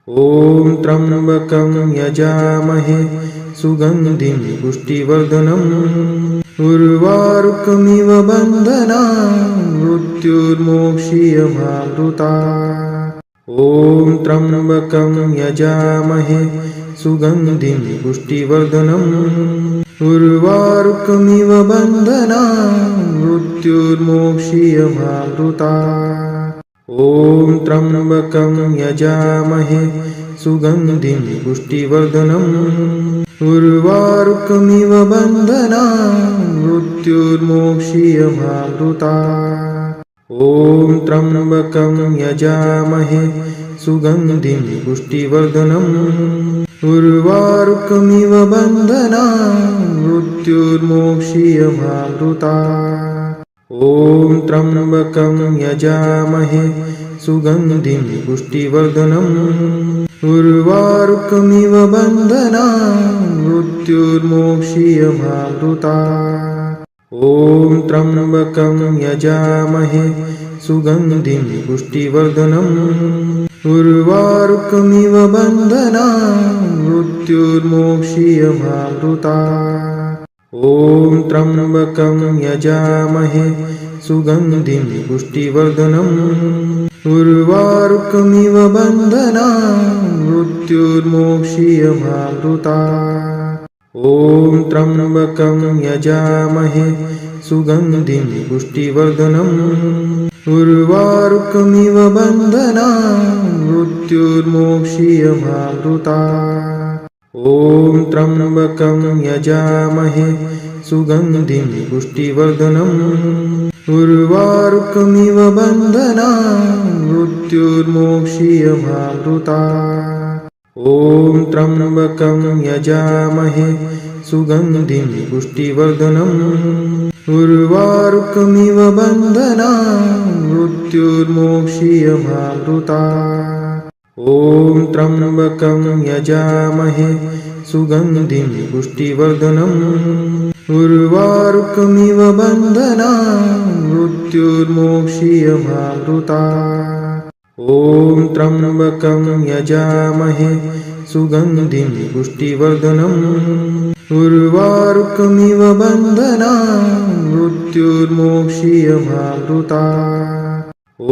ॐ त्र्यम्बकं यजामहे सुगन्धिं पुष्टिवर्धनम् उर्वारुकमिव बन्धनान् मृत्युर्मोक्षीयमामृतात्। ॐ त्र्यम्बकं यजामहे सुगन्धिं पुष्टिवर्धनम् उर्वारुकमिव बन्धनान् मृत्युर्मोक्षीयमामृतात्। ॐ त्र्यम्बकं यजामहे सुगन्धिं पुष्टिवर्धनम् उर्वारुकमिव बन्धनान् मृत्युर्मोक्षीयमामृतात्। ॐ त्र्यम्बकं यजामहे सुगन्धिं पुष्टिवर्धनम् उर्वारुकमिव बन्धनान् मृत्युर्मोक्षीयमामृतात्। ॐ त्र्यम्बकं यजामहे सुगन्धिं पुष्टिवर्धनम् उर्वारुकमिव बन्धनान् मृत्युर्मोक्षीयमामृतात्। ॐ त्र्यम्बकं यजामहे सुगन्धिं पुष्टिवर्धनम् उर्वारुकमिव बन्धनान् मृत्युर्मोक्षीयमामृतात्। ॐ त्र्यम्बकं यजामहे सुगन्धिं पुष्टिवर्धनम् उर्वारुकमिव बन्धनान् मृत्युर्मोक्षीयमामृतात्। ॐ त्र्यम्बकं यजामहे सुगन्धिं पुष्टिवर्धनम् उर्वारुकमिव बन्धनान् मृत्युर्मोक्षीयमामृतात्। ॐ त्र्यम्बकं यजामहे सुगन्धिं पुष्टिवर्धनम् उर्वारुकमिव बन्धनान् मृत्युर्मोक्षीयमामृतात्। ॐ त्र्यम्बकं यजामहे सुगन्धिं पुष्टिवर्धनम् उर्वारुकमिव बन्धनान् मृत्युर्मोक्षीयमामृतात्। ॐ त्र्यम्बकं यजामहे सुगन्धिं पुष्टिवर्धनम् उर्वारुकमिव बन्धनान् मृत्युर्मोक्षीयमामृतात्। ॐ त्र्यम्बकं यजामहे सुगन्धिं पुष्टिवर्धनम् उर्वारुकमिव बन्धनान् मृत्युर्मोक्षीयमामृतात्। ॐ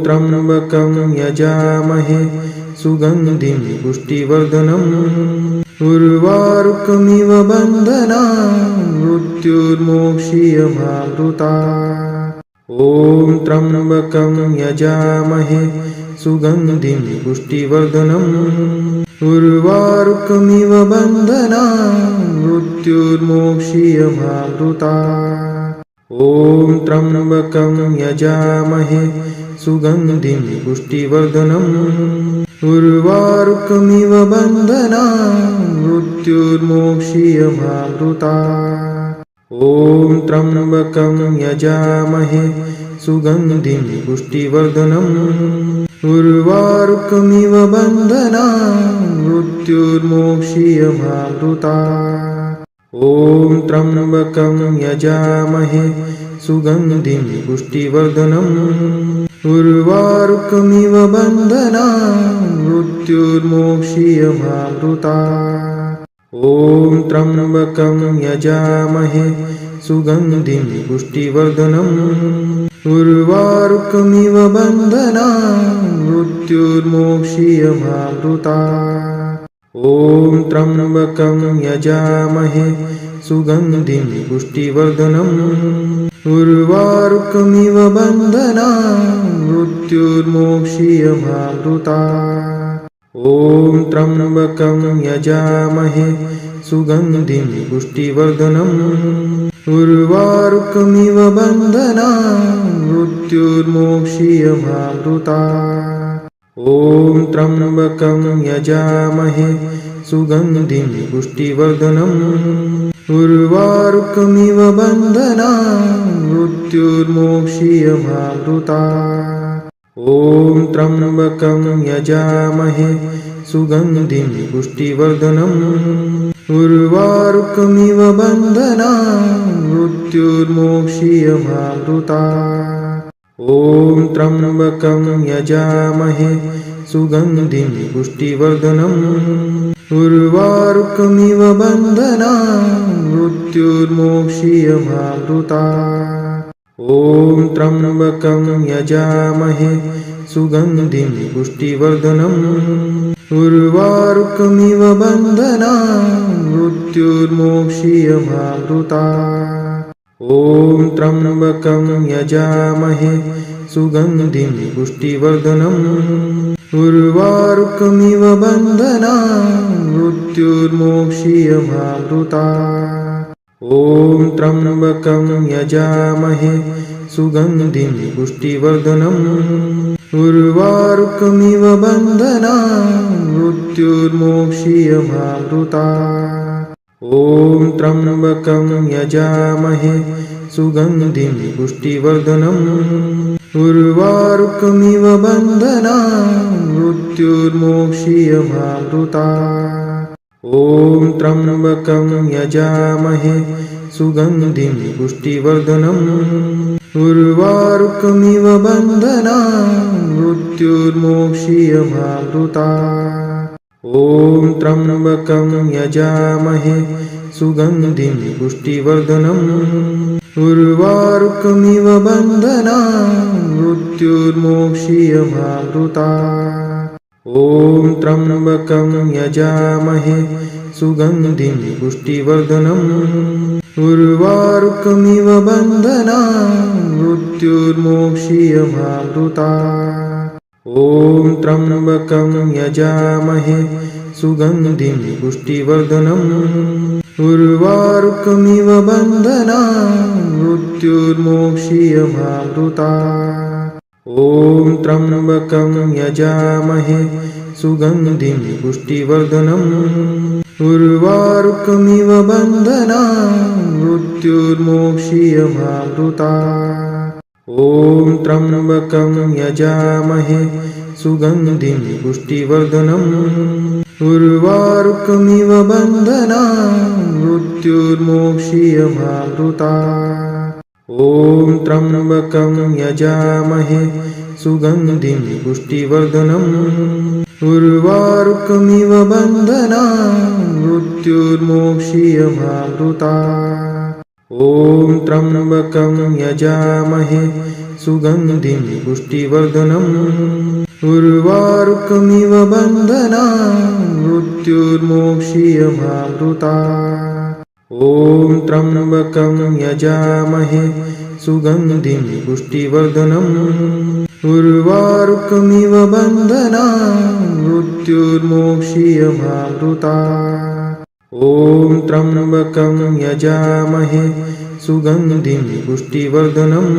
त्र्यम्बकं यजामहे सुगन्धिं पुष्टिवर्धनम् उर्वारुकमिव बन्धनान् मृत्युर्मोक्षीयमामृतात्। ॐ त्र्यम्बकं यजामहे सुगन्धिं पुष्टिवर्धनम् उर्वारुकमिव बन्धनान् मृत्युर्मोक्षीयमामृतात्। ॐ त्र्यम्बकं यजामहे सुगन्धिं पुष्टिवर्धनम् उर्वारुकमिव बन्धनान् मृत्युर्मोक्षीयमामृतात्। ॐ त्र्यम्बकं यजामहे सुगन्धिं पुष्टिवर्धनम् उर्वारुकमिव बन्धनान् मृत्युर्मोक्षीयमामृतात्। ॐ त्र्यम्बकं यजामहे सुगन्धिं पुष्टिवर्धनम् उर्वारुकमिव बन्धनान् मृत्युर्मोक्षीयमामृतात्। ॐ त्र्यम्बकं यजामहे सुगन्धिं पुष्टिवर्धनम् उर्वारुकमिव बन्धनान् मृत्युर्मोक्षीयमामृतात्। ॐ त्र्यम्बकं यजामहे सुगन्धिं पुष्टिवर्धनम् उर्वारुकमिव बन्धनान् मृत्युर्मोक्षीयमामृतात्। ॐ त्र्यम्बकं यजामहे सुगन्धिं पुष्टिवर्धनम् उर्वारुकमिव बन्धनान् मृत्युर्मोक्षीयमामृतात्। ॐ त्र्यम्बकं यजामहे सुगन्धिं पुष्टिवर्धनम् उर्वारुकमिव बन्धनान् मृत्युर्मोक्षीयमामृतात्। ॐ त्र्यम्बकं यजामहे सुगन्धिं पुष्टिवर्धनम् उर्वारुकमिव बन्धनान् मृत्युर्मोक्षीयमामृतात्। ॐ त्र्यम्बकं यजामहे सुगन्धिं पुष्टिवर्धनम् उर्वारुकमिव बन्धनान् मृत्युर्मोक्षीयमामृतात् ॐ त्र्यम्बकं यजामहे सुगन्धिं पुष्टिवर्धनम् उर्वारुकमिव बन्धनान् मृत्युर्मोक्षीयमामृतात् ॐ त्र्यम्बकं यजामहे सुगन्धिं पुष्टिवर्धनम् उर्वारुकमिव बन्धनान् मृत्युर्मोक्षीयमामृतात् ॐ त्र्यम्बकं यजामहे सुगन्धिं पुष्टिवर्धनम् उर्वारुकमिव बन्धनान् मृत्युर्मोक्षीयमामृतात् ॐ त्र्यम्बकं यजामहे सुगन्धिं पुष्टिवर्धनम् उर्वारुकमिव बन्धनान् मृत्युर्मोक्षीयमामृतात् ॐ त्र्यम्बकं यजामहे सुगन्धिं पुष्टिवर्धनम् उर्वारुकमिव बन्धनान् मृत्युर्मोक्षीयमामृतात् ॐ त्र्यम्बकं यजामहे सुगन्धिं पुष्टिवर्धनम् उर्वारुकमिव बन्धनान् मृत्युर्मोक्षीयमामृतात् ॐ त्र्यम्बकं यजामहे सुगन्धिं पुष्टिवर्धनम् उर्वारुकमिव बन्धनान् मृत्युर्मोक्षीयमामृतात् ॐ त्र्यम्बकं यजामहे सुगन्धिं पुष्टिवर्धनम् उर्वारुकमिव बन्धनान् मृत्युर्मोक्षीयमामृतात् ॐ त्र्यम्बकं यजामहे सुगन्धिं पुष्टिवर्धनम् उर्वारुकमिव बन्धनान् मृत्युर्मोक्षीयमामृतात् ॐ त्र्यम्बकं यजामहे सुगन्धिं पुष्टिवर्धनम् उर्वारुकमिव बन्धनान् मृत्युर्मोक्षीयमामृतात् ॐ त्र्यम्बकं यजामहे सुगन्धिं पुष्टिवर्धनम् उर्वारुकमिव बन्धनान् मृत्युर्मोक्षीयमामृतात् ॐ त्र्यम्बकं यजामहे सुगन्धिं पुष्टिवर्धनम् उर्वारुकमिव बन्धनान् मृत्युर्मोक्षीयमामृतात् ॐ त्र्यम्बकं यजामहे सुगन्धिं पुष्टिवर्धनम् उर्वारुकमिव बन्धनान् मृत्युर्मोक्षीयमामृतात् ॐ त्र्यम्बकं यजामहे सुगन्धिं पुष्टिवर्धनम्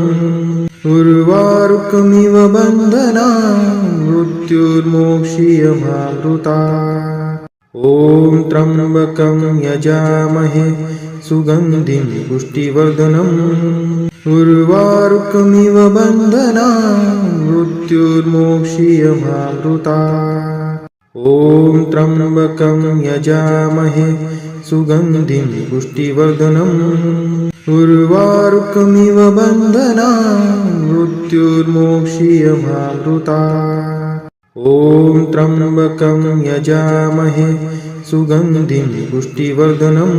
उर्वारुकमिव बन्धनान् मृत्युर्मोक्षीयमामृतात् ॐ त्र्यम्बकं यजामहे सुगन्धिं पुष्टिवर्धनम् उर्वारुकमिव बन्धनान् मृत्युर्मोक्षीयमामृतात् ॐ त्र्यम्बकं यजामहे सुगन्धिं पुष्टिवर्धनम् उर्वारुकमिव बन्धनान् मृत्युर्मोक्षीयमामृतात् ॐ त्र्यम्बकं यजामहे सुगन्धिं पुष्टिवर्धनम्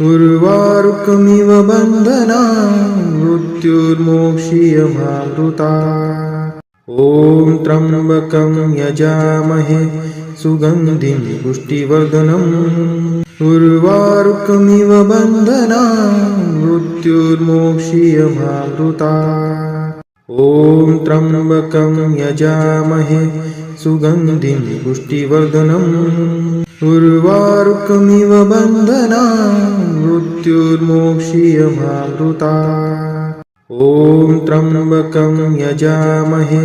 उर्वारुकमिव बन्धनान् मृत्युर्मोक्षीयमामृतात् ॐ त्र्यम्बकं यजामहे सुगन्धिं पुष्टिवर्धनम् उर्वारुकमिव बन्धनान् मृत्युर्मोक्षीयमामृतात् ॐ त्र्यम्बकं यजामहे सुगन्धिं पुष्टिवर्धनम् उर्वारुकमिव बन्धनान् मृत्युर्मोक्षीयमामृतात् ॐ त्र्यम्बकं यजामहे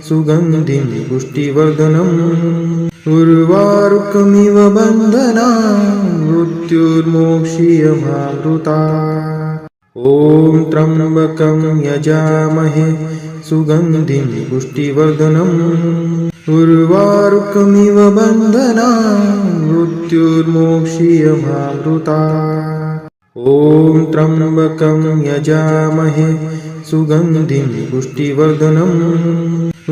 सुगन्धिं पुष्टिवर्धनम् उर्वारुकमिव बन्धनान् मृत्युर्मोक्षीयमामृतात् ॐ त्र्यम्बकं यजामहे सुगन्धिं पुष्टिवर्धनम् उर्वारुकमिव बन्धनान् मृत्युर्मोक्षीयमामृतात् ॐ त्र्यम्बकं यजामहे सुगन्धिं पुष्टिवर्धनम्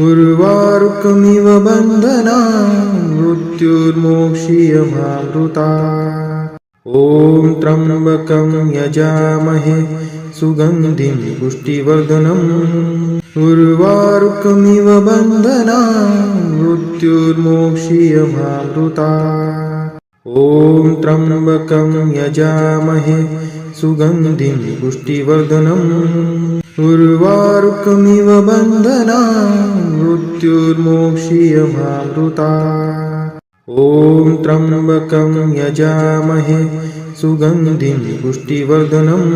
उर्वारुकमिव बन्धनान् मृत्युर्मोक्षीयमामृतात् ॐ त्र्यम्बकं यजामहे सुगन्धिं पुष्टिवर्धनम् उर्वारुकमिव बन्धनान् मृत्युर्मोक्षीयमामृतात् ॐ त्र्यम्बकं यजामहे सुगन्धिं पुष्टिवर्धनम् उर्वारुकमिव बन्धनान् मृत्युर्मोक्षीयमामृतात् ॐ त्र्यम्बकं यजामहे सुगन्धिं पुष्टिवर्धनम्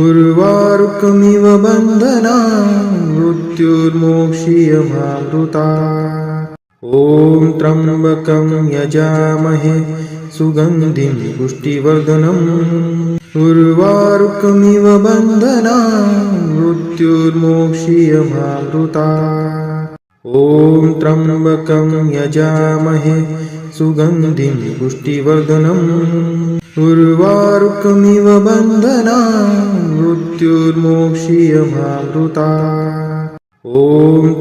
उर्वारुकमिव बन्धनान् मृत्युर्मोक्षीयमामृतात् ॐ त्र्यम्बकं यजामहे सुगन्धिं पुष्टिवर्धनम् उर्वारुकमिव बन्धनान् मृत्युर्मोक्षीयमामृतात् ॐ त्र्यम्बकं यजामहे सुगन्धिं पुष्टिवर्धनम् उर्वारुकमिव बन्धनान् मृत्युर्मोक्षीयमामृतात् ॐ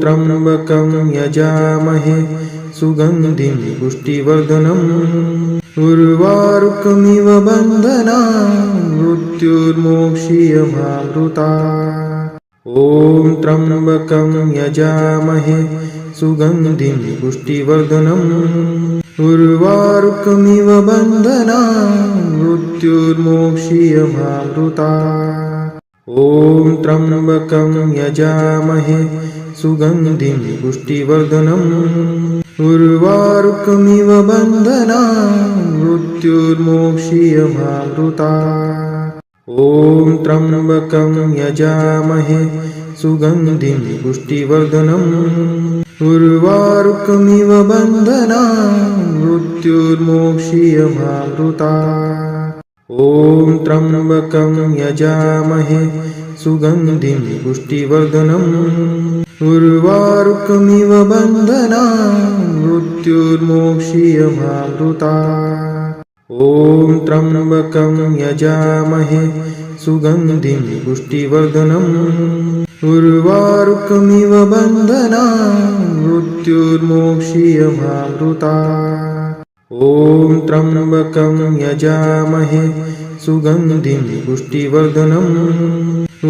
त्र्यम्बकं यजामहे सुगन्धिं पुष्टिवर्धनम् उर्वारुकमिव बन्धनान् मृत्युर्मोक्षीयमामृतात् ॐ त्र्यम्बकं यजामहे सुगन्धिं पुष्टिवर्धनम् उर्वारुकमिव बन्धनान् मृत्युर्मोक्षीयमामृतात् ॐ त्र्यम्बकं यजामहे सुगन्धिं पुष्टिवर्धनम् उर्वारुकमिव बन्धनान् मृत्युर्मोक्षीयमामृतात् ॐ त्र्यम्बकं यजामहे सुगन्धिं पुष्टिवर्धनम् उर्वारुकमिव बन्धनान् मृत्युर्मोक्षीयमामृतात् ॐ त्र्यम्बकं यजामहे सुगन्धिं पुष्टिवर्धनम् उर्वारुकमिव बन्धनान् मृत्युर्मोक्षीयमामृतात् ॐ त्र्यम्बकं यजामहे सुगन्धिं पुष्टिवर्धनम् उर्वारुकमिव बन्धनान् मृत्युर्मोक्षीयमामृतात् ॐ त्र्यम्बकं यजामहे सुगन्धिं पुष्टिवर्धनम्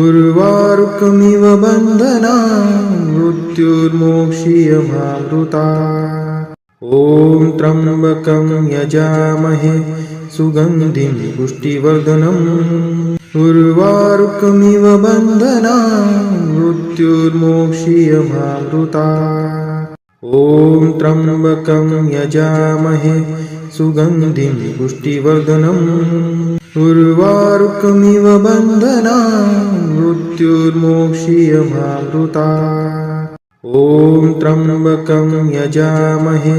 उर्वारुकमिव बन्धनान् मृत्युर्मोक्षीयमामृतात् ॐ त्र्यम्बकं यजामहे सुगन्धिं पुष्टिवर्धनम् उर्वारुकमिव बन्धनान् मृत्युर्मोक्षीयमामृतात् ॐ त्र्यम्बकं यजामहे सुगन्धिं पुष्टिवर्धनम् उर्वारुकमिव बन्धनान् मृत्युर्मोक्षीयमामृतात् ॐ त्र्यम्बकं यजामहे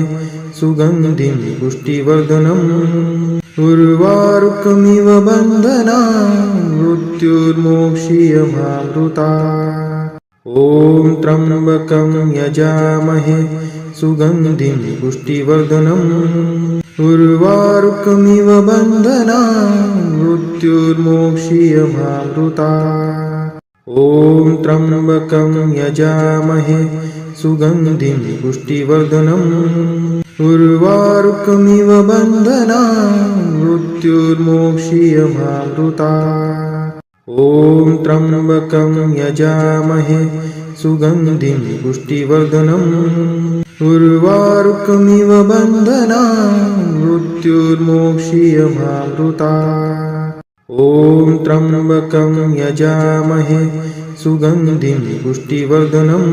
सुगन्धिं पुष्टिवर्धनम् उर्वारुकमिव बन्धनान् मृत्युर्मोक्षीयमामृतात् ॐ त्र्यम्बकं यजामहे सुगन्धिं पुष्टिवर्धनम् उर्वारुकमिव बन्धनान् मृत्युर्मोक्षीयमामृतात् ॐ त्र्यम्बकं यजामहे सुगन्धिं पुष्टिवर्धनम् उर्वारुकमिव बन्धनान् मृत्युर्मोक्षीयमामृतात् ॐ त्र्यम्बकं यजामहे सुगन्धिं पुष्टिवर्धनम् उर्वारुकमिव बन्धनान् मृत्युर्मोक्षीयमामृतात् ॐ त्र्यम्बकं यजामहे सुगन्धिं पुष्टिवर्धनम्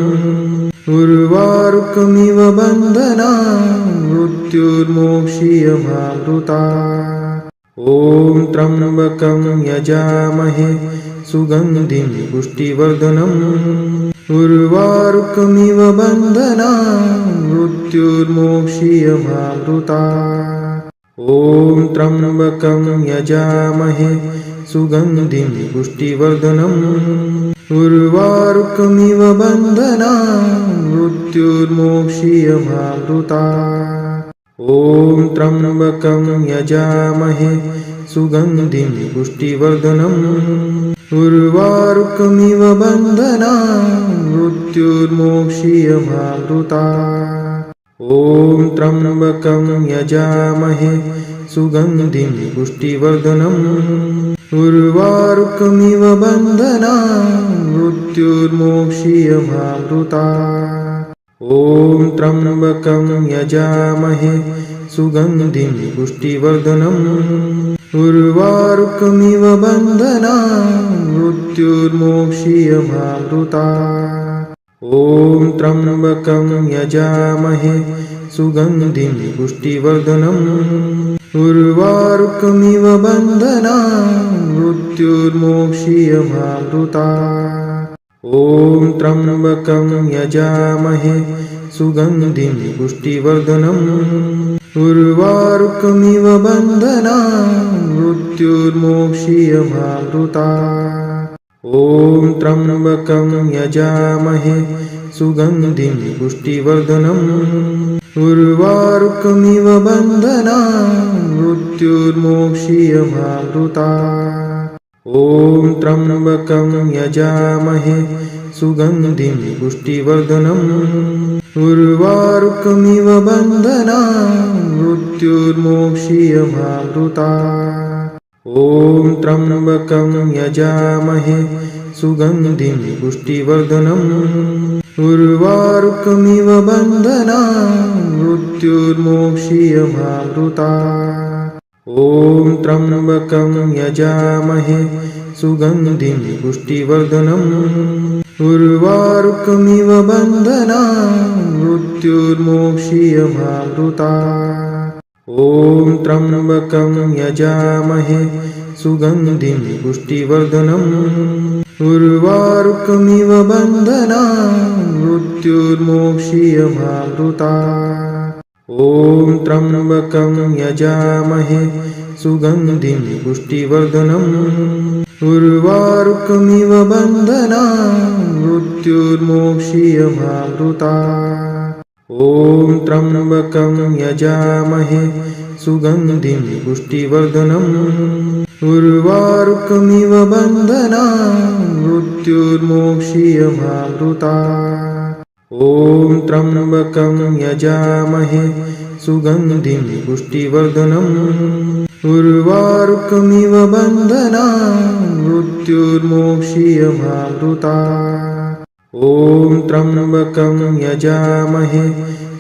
उर्वारुकमिव बन्धनान् मृत्युर्मोक्षीयमामृतात् ॐ त्र्यम्बकं यजामहे सुगन्धिं पुष्टिवर्धनम् उर्वारुकमिव बन्धनान् मृत्युर्मोक्षीयमामृतात् ॐ त्र्यम्बकं यजामहे सुगन्धिं पुष्टिवर्धनम् उर्वारुकमिव बन्धनान् मृत्युर्मोक्षीयमामृतात् ॐ त्र्यम्बकं यजामहे सुगन्धिं पुष्टिवर्धनम् उर्वारुकमिव बन्धनान् मृत्युर्मोक्षीयमामृतात् ॐ त्र्यम्बकं यजामहे सुगन्धिं पुष्टिवर्धनम् उर्वारुकमिव बन्धनान् मृत्युर्मोक्षीयमामृतात् ॐ त्र्यम्बकं यजामहे सुगन्धिं पुष्टिवर्धनम् उर्वारुकमिव बन्धनान् मृत्युर्मोक्षीयमामृतात् ॐ त्र्यम्बकं यजामहे सुगन्धिं पुष्टिवर्धनम् उर्वारुकमिव बन्धनान् मृत्युर्मोक्षीयमामृतात् ॐ त्र्यम्बकं यजामहे सुगन्धिं पुष्टिवर्धनम् उर्वारुकमिव बन्धनान् मृत्युर्मोक्षीयमामृतात् ॐ त्र्यम्बकं यजामहे सुगन्धिं पुष्टिवर्धनम् उर्वारुकमिव बन्धनान् मृत्युर्मोक्षीयमामृतात् ॐ त्र्यम्बकं यजामहे सुगन्धिं पुष्टिवर्धनम् उर्वारुकमिव बन्धनान् मृत्युर्मोक्षीयमामृतात् ॐ त्र्यम्बकं यजामहे सुगन्धिं पुष्टिवर्धनम् उर्वारुकमिव बन्धनान् मृत्युर्मोक्षीयमामृतात् ॐ त्र्यम्बकं यजामहे सुगन्धिं पुष्टिवर्धनम् उर्वारुकमिव बन्धनान् मृत्युर्मोक्षीयमामृतात् ॐ त्र्यम्बकं यजामहे सुगन्धिं पुष्टिवर्धनम् उर्वारुकमिव बन्धनान् मृत्युर्मोक्षीयमामृतात् ॐ त्र्यम्बकं यजामहे सुगन्धिं पुष्टिवर्धनम् उर्वारुकमिव बन्धनान् मृत्युर्मोक्षीयमामृतात् ॐ त्र्यम्बकं यजामहे सुगन्धिं पुष्टिवर्धनम् उर्वारुकमिव बन्धनान् मृत्युर्मोक्षीयमामृतात् ॐ त्र्यम्बकं यजामहे सुगन्धिं पुष्टिवर्धनम् उर्वारुकमिव बन्धनान् मृत्युर्मोक्षीयमामृतात् ॐ त्र्यम्बकं यजामहे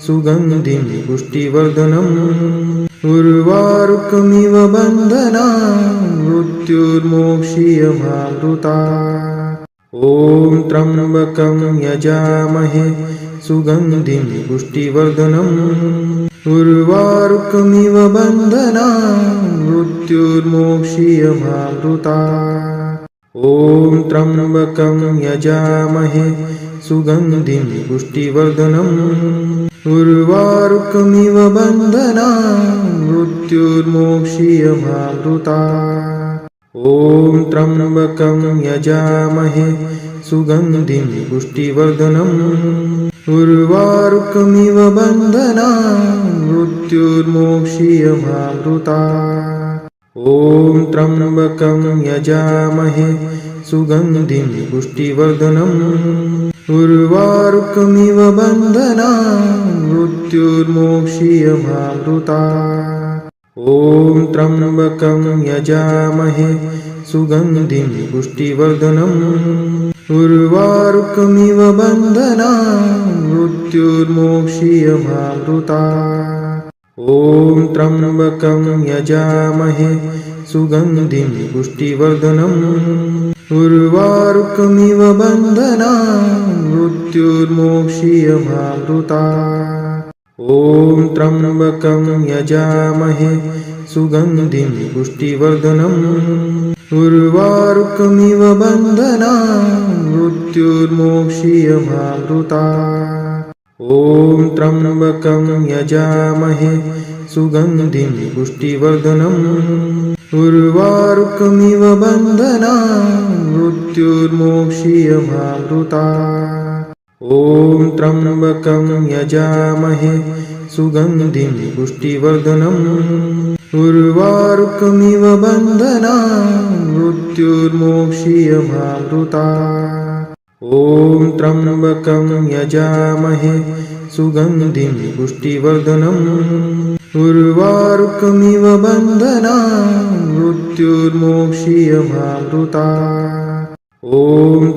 सुगन्धिं पुष्टिवर्धनम् उर्वारुकमिव बन्धनान् मृत्युर्मोक्षीयमामृतात् ॐ त्र्यम्बकं यजामहे सुगन्धिं पुष्टिवर्धनम् उर्वारुकमिव बन्धनान् मृत्युर्मोक्षीयमामृतात् ॐ त्र्यम्बकं यजामहे सुगन्धिं पुष्टिवर्धनम् उर्वारुकमिव बन्धनान् मृत्युर्मोक्षीयमामृतात् ॐ त्र्यम्बकं यजामहे सुगन्धिं पुष्टिवर्धनम् उर्वारुकमिव बन्धनान् मृत्युर्मोक्षीयमामृतात् ॐ त्र्यम्बकं यजामहे सुगन्धिं पुष्टिवर्धनम् उर्वारुकमिव बन्धनान् मृत्युर्मोक्षीयमामृतात् ॐ त्र्यम्बकं यजामहे सुगन्धिं पुष्टिवर्धनम् उर्वारुकमिव बन्धनान् मृत्युर्मोक्षीयमामृतात् ॐ त्र्यम्बकं यजामहे सुगन्धिं पुष्टिवर्धनम् उर्वारुकमिव बन्धनान् मृत्युर्मोक्षीयमामृतात् ॐ त्र्यम्बकं यजामहे सुगन्धिं पुष्टिवर्धनम् उर्वारुकमिव बन्धनान् मृत्युर्मोक्षीयमामृतात् ॐ त्र्यम्बकं यजामहे सुगन्धिं पुष्टिवर्धनम् उर्वारुकमिव बन्धनान् मृत्युर्मोक्षीयमामृतात् ॐ त्र्यम्बकं यजामहे सुगन्धिं पुष्टिवर्धनम् उर्वारुकमिव बन्धनान् मृत्युर्मोक्षीयमामृतात् ॐ त्र्यम्बकं यजामहे सुगन्धिं पुष्टिवर्धनम् उर्वारुकमिव बन्धनान् मृत्युर्मोक्षीयमामृतात् ॐ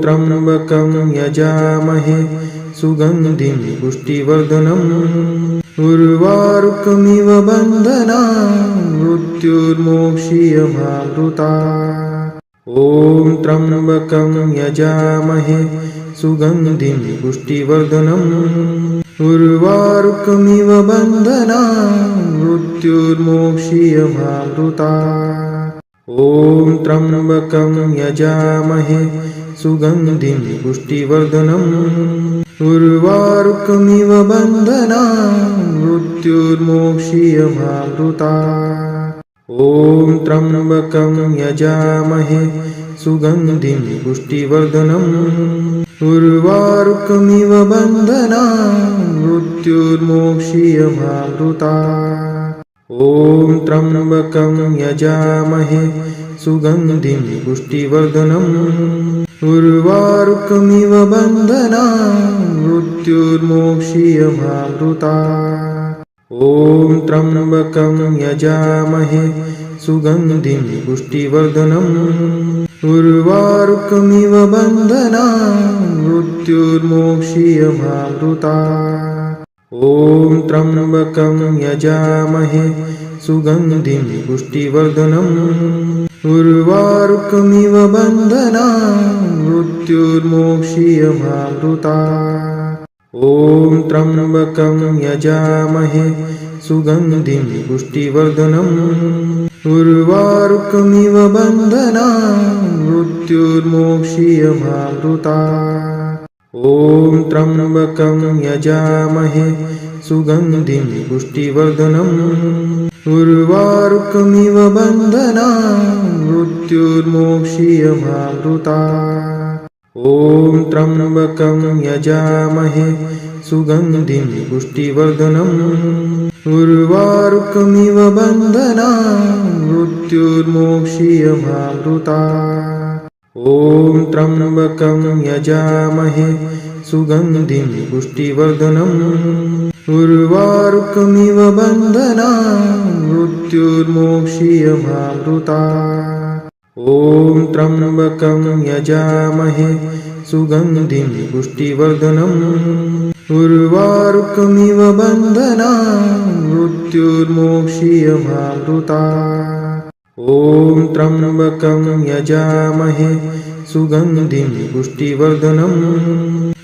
त्र्यम्बकं यजामहे सुगन्धिं पुष्टिवर्धनम् उर्वारुकमिव बन्धनान् मृत्युर्मोक्षीयमामृतात् ॐ त्र्यम्बकं यजामहे सुगन्धिं पुष्टिवर्धनम् उर्वारुकमिव बन्धनान् मृत्युर्मोक्षीयमामृतात् ॐ त्र्यम्बकं यजामहे सुगन्धिं पुष्टिवर्धनम् उर्वारुकमिव बन्धनान् मृत्युर्मोक्षीयमामृतात् ॐ त्र्यम्बकं यजामहे सुगन्धिं पुष्टिवर्धनम् उर्वारुकमिव बन्धनान् मृत्युर्मोक्षीयमामृतात् ॐ त्र्यम्बकं यजामहे सुगन्धिं पुष्टिवर्धनम् उर्वारुकमिव बन्धनान् मृत्युर्मोक्षीयमामृतात् ॐ त्र्यम्बकं यजामहे सुगन्धिं पुष्टिवर्धनम् उर्वारुकमिव बन्धनान् मृत्युर्मोक्षीयमामृतात् ॐ त्र्यम्बकं यजामहे सुगन्धिं पुष्टिवर्धनम् उर्वारुकमिव बन्धनान् मृत्युर्मोक्षीयमामृतात् ॐ त्र्यम्बकं यजामहे सुगन्धिं पुष्टिवर्धनम् उर्वारुकमिव बन्धनान् मृत्युर्मोक्षीयमामृतात् ॐ त्र्यम्बकं यजामहे सुगन्धिं पुष्टिवर्धनम् उर्वारुकमिव बन्धनान् मृत्युर्मोक्षीयमामृतात् ॐ त्र्यम्बकं यजामहे सुगन्धिं पुष्टिवर्धनम् उर्वारुकमिव बन्धनान् मृत्युर्मोक्षीयमामृतात् ॐ त्र्यम्बकं यजामहे सुगन्धिं पुष्टिवर्धनम् उर्वारुकमिव बन्धनान् मृत्युर्मोक्षीयमामृतात् ॐ त्र्यम्बकं यजामहे सुगन्धिं पुष्टिवर्धनम् उर्वारुकमिव बन्धनान् मृत्युर्मोक्षीयमामृतात् ॐ त्र्यम्बकं यजामहे सुगन्धिं पुष्टिवर्धनम्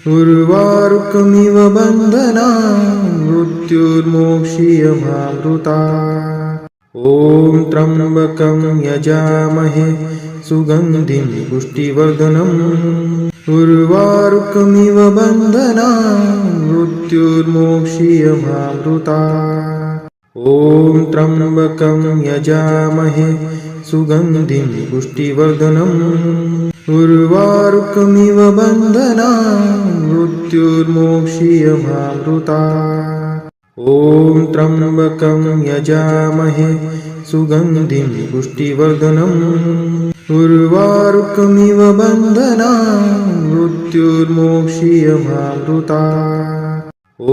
उर्वारुकमिव बन्धनान् मृत्युर्मोक्षीयमामृतात् ॐ त्र्यम्बकं यजामहे सुगन्धिं पुष्टिवर्धनम् उर्वारुकमिव बन्धनान् मृत्युर्मोक्षीयमामृतात् ॐ त्र्यम्बकं यजामहे सुगन्धिं पुष्टिवर्धनम् उर्वारुकमिव बन्धनान् मृत्युर्मोक्षीयमामृतात् ॐ त्र्यम्बकं यजामहे सुगन्धिं पुष्टिवर्धनम् उर्वारुकमिव बन्धनान् मृत्युर्मोक्षीयमामृतात् ॐ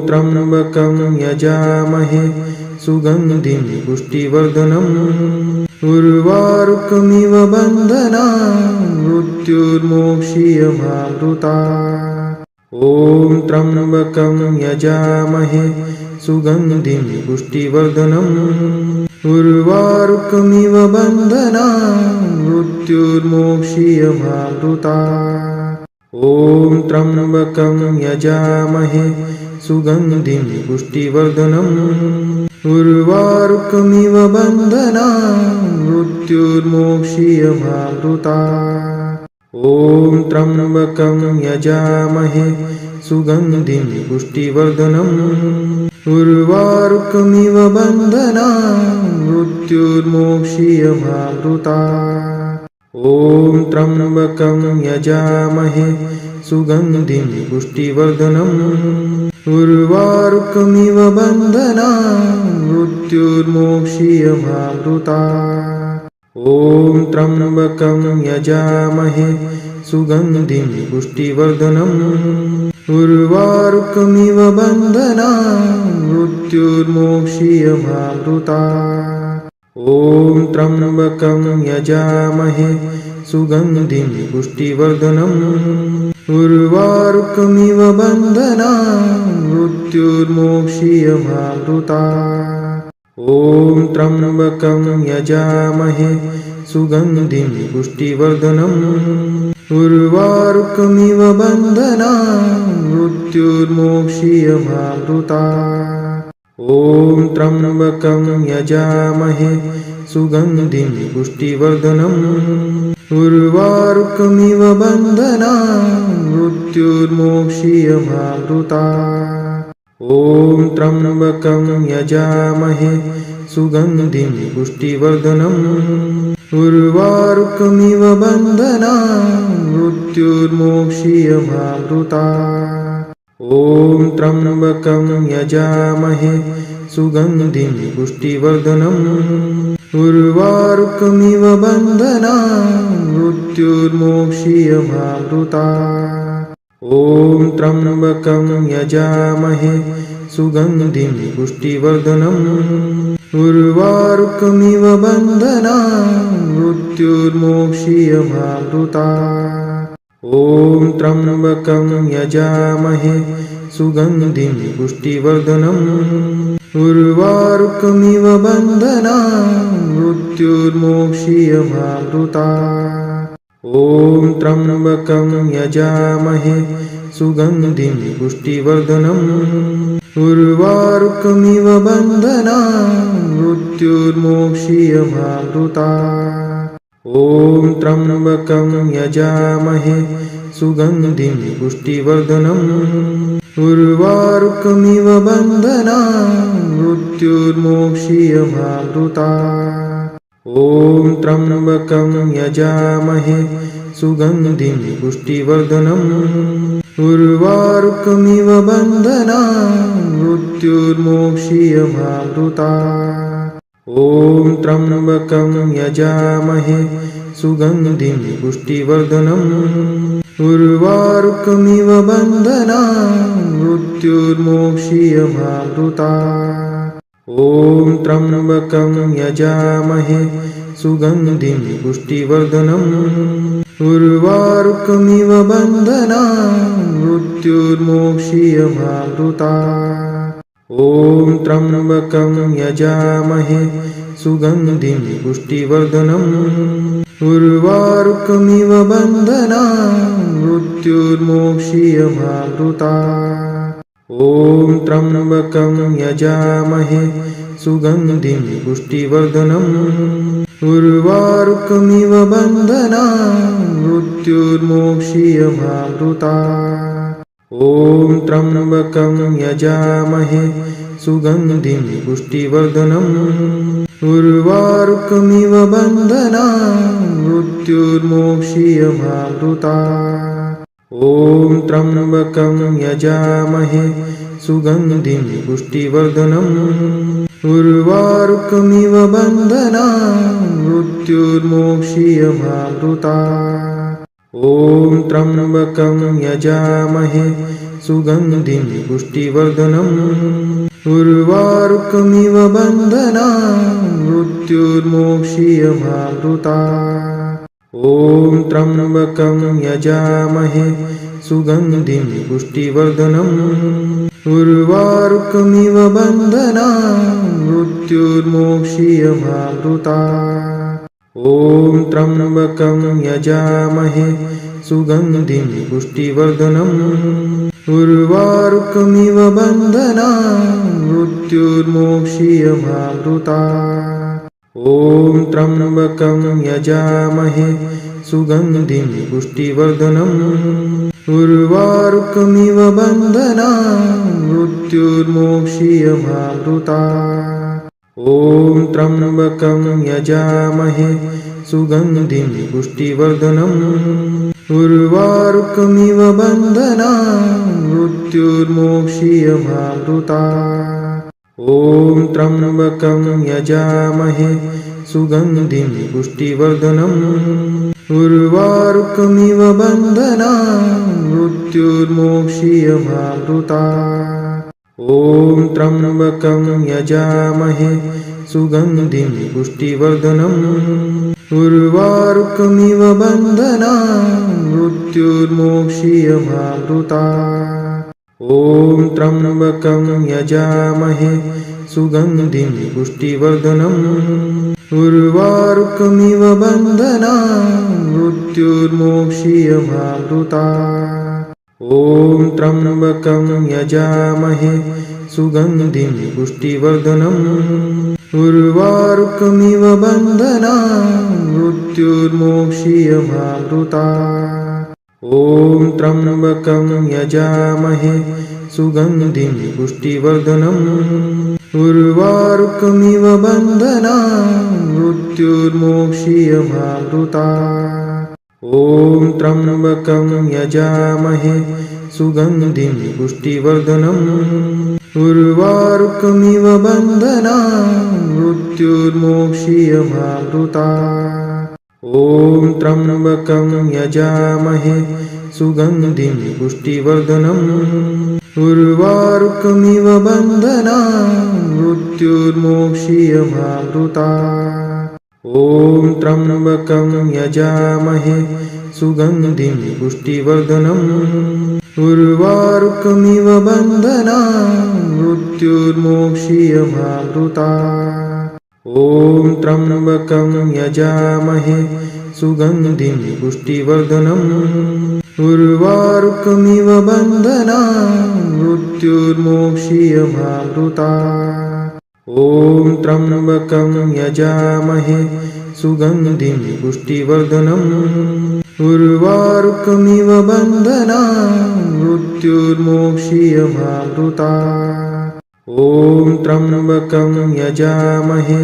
त्र्यम्बकं यजामहे सुगन्धिं पुष्टिवर्धनम् उर्वारुकमिव बन्धनान् मृत्युर्मोक्षीयमामृतात् ॐ त्र्यम्बकं यजामहे सुगन्धिं पुष्टिवर्धनम् उर्वारुकमिव बन्धनान् मृत्युर्मोक्षीयमामृतात् ॐ त्र्यम्बकं यजामहे सुगन्धिं पुष्टिवर्धनम् उर्वारुकमिव बन्धनान् मृत्युर्मोक्षीयमामृतात् ॐ त्र्यम्बकं यजामहे सुगन्धिं पुष्टिवर्धनम् उर्वारुकमिव बन्धनान् मृत्युर्मोक्षीयमामृतात् ॐ त्र्यम्बकं यजामहे सुगन्धिं पुष्टिवर्धनम् उर्वारुकमिव बन्धनान् मृत्युर्मोक्षीयमामृतात्। ॐ त्र्यम्बकं यजामहे सुगन्धिं पुष्टिवर्धनम् उर्वारुकमिव बन्धनान् मृत्युर्मोक्षीयमामृतात्। ॐ त्र्यम्बकं यजामहे सुगन्धिं पुष्टिवर्धनम् उर्वारुकमिव बन्धनान् मृत्युर्मोक्षीयमामृतात्। ॐ त्र्यम्बकं यजामहे सुगन्धिं पुष्टिवर्धनम् उर्वारुकमिव बन्धनान् मृत्युर्मोक्षीयमामृतात्। ॐ त्र्यम्बकं यजामहे सुगन्धिं पुष्टिवर्धनम् उर्वारुकमिव बन्धनान् मृत्युर्मोक्षीयमामृतात्। ॐ त्र्यम्बकं यजामहे सुगन्धिं पुष्टिवर्धनम् उर्वारुकमिव बन्धनान् मृत्युर्मोक्षीयमामृतात्। ॐ त्र्यम्बकं यजामहे सुगन्धिं पुष्टिवर्धनम् उर्वारुकमिव बन्धनान् मृत्युर्मोक्षीयमामृतात्। ॐ त्र्यम्बकं यजामहे सुगन्धिं पुष्टिवर्धनम् उर्वारुकमिव बन्धनान् मृत्युर्मोक्षीयमामृतात्। ॐ त्र्यम्बकं यजामहे सुगन्धिं पुष्टिवर्धनम् उर्वारुकमिव बन्धनान् मृत्युर्मोक्षीयमामृतात्। ॐ त्र्यम्बकं यजामहे सुगन्धिं पुष्टिवर्धनम् उर्वारुकमिव बन्धनान् मृत्युर्मोक्षीयमामृतात्। ॐ त्र्यम्बकं यजामहे सुगन्धिं पुष्टिवर्धनम् उर्वारुकमिव बन्धनान् मृत्युर्मोक्षीयमामृतात्। ॐ त्र्यम्बकं यजामहे सुगन्धिं पुष्टिवर्धनम् उर्वारुकमिव बन्धनान् मृत्युर्मोक्षीयमामृतात्। ॐ त्र्यम्बकं यजामहे सुगन्धिं पुष्टिवर्धनम् उर्वारुकमिव बन्धनान् मृत्युर्मोक्षीयमामृतात्। ॐ त्र्यम्बकं यजामहे सुगन्धिं पुष्टिवर्धनम् उर्वारुकमिव बन्धनान् मृत्युर्मोक्षीयमामृतात्। ॐ त्र्यम्बकं यजामहे सुगन्धिं पुष्टिवर्धनम् उर्वारुकमिव बन्धनान् मृत्युर्मोक्षीयमामृतात्। ॐ त्र्यम्बकं यजामहे सुगन्धिं पुष्टिवर्धनम् उर्वारुकमिव बन्धनान् मृत्युर्मोक्षीयमामृतात्। ॐ त्र्यम्बकं यजामहे सुगन्धिं पुष्टिवर्धनम् उर्वारुकमिव बन्धनान् मृत्युर्मोक्षीयमामृतात्। ॐ त्र्यम्बकं यजामहे सुगन्धिं पुष्टिवर्धनम् उर्वारुकमिव बन्धनान् मृत्युर्मोक्षीयमामृतात्। ॐ त्र्यम्बकं यजामहे सुगन्धिं पुष्टिवर्धनम् उर्वारुकमिव बन्धनान् मृत्युर्मोक्षीयमामृतात्। ॐ त्र्यम्बकं यजामहे सुगन्धिं पुष्टिवर्धनम् उर्वारुकमिव बन्धनान् मृत्युर्मोक्षीयमामृतात्। ॐ त्र्यम्बकं यजामहे सुगन्धिं पुष्टिवर्धनम् उर्वारुकमिव बन्धनान् मृत्युर्मोक्षीयमामृतात्। ॐ त्र्यम्बकं यजामहे सुगन्धिं पुष्टिवर्धनम् उर्वारुकमिव बन्धनान् मृत्युर्मोक्षीयमामृतात्। ॐ त्र्यम्बकं यजामहे सुगन्धिं पुष्टिवर्धनम् उर्वारुकमिव बन्धनान् मृत्युर्मोक्षीयमामृतात् ॐ त्र्यम्बकं यजामहे सुगन्धिं पुष्टिवर्धनम् उर्वारुकमिव बन्धनान् मृत्युर्मोक्षीयमामृतात् ॐ त्र्यम्बकं यजामहे सुगन्धिं पुष्टिवर्धनम् उर्वारुकमिव बन्धनान् मृत्युर्मोक्षीयमामृतात् ॐ त्र्यम्बकं यजामहे सुगन्धिं पुष्टिवर्धनम् उर्वारुकमिव बन्धनान् मृत्युर्मोक्षीयमामृतात् ॐ त्र्यम्बकं यजामहे सुगन्धिं पुष्टिवर्धनम् उर्वारुकमिव बन्धनान् मृत्युर्मोक्षीयमामृतात् ॐ त्र्यम्बकं यजामहे सुगन्धिं पुष्टिवर्धनम् उर्वारुकमिव बन्धनान् मृत्युर्मोक्षीयमामृतात् ॐ त्र्यम्बकं यजामहे सुगन्धिं पुष्टिवर्धनम् उर्वारुकमिव बन्धनान् मृत्युर्मोक्षीयमामृतात् ॐ त्र्यम्बकं यजामहे सुगन्धिं पुष्टिवर्धनम् उर्वारुकमिव बन्धनान् मृत्युर्मोक्षीयमामृतात् ॐ त्र्यम्बकं यजामहे सुगन्धिं पुष्टिवर्धनम् उर्वारुकमिव बन्धनान् मृत्युर्मोक्षीयमामृतात् ॐ त्र्यम्बकं यजामहे सुगन्धिं पुष्टिवर्धनम् उर्वारुकमिव बन्धनान् मृत्युर्मोक्षीयमामृतात् ॐ त्र्यम्बकं यजामहे सुगन्धिं पुष्टिवर्धनम् उर्वारुकमिव बन्धनान् मृत्युर्मोक्षीयमामृतात् ॐ त्र्यम्बकं यजामहे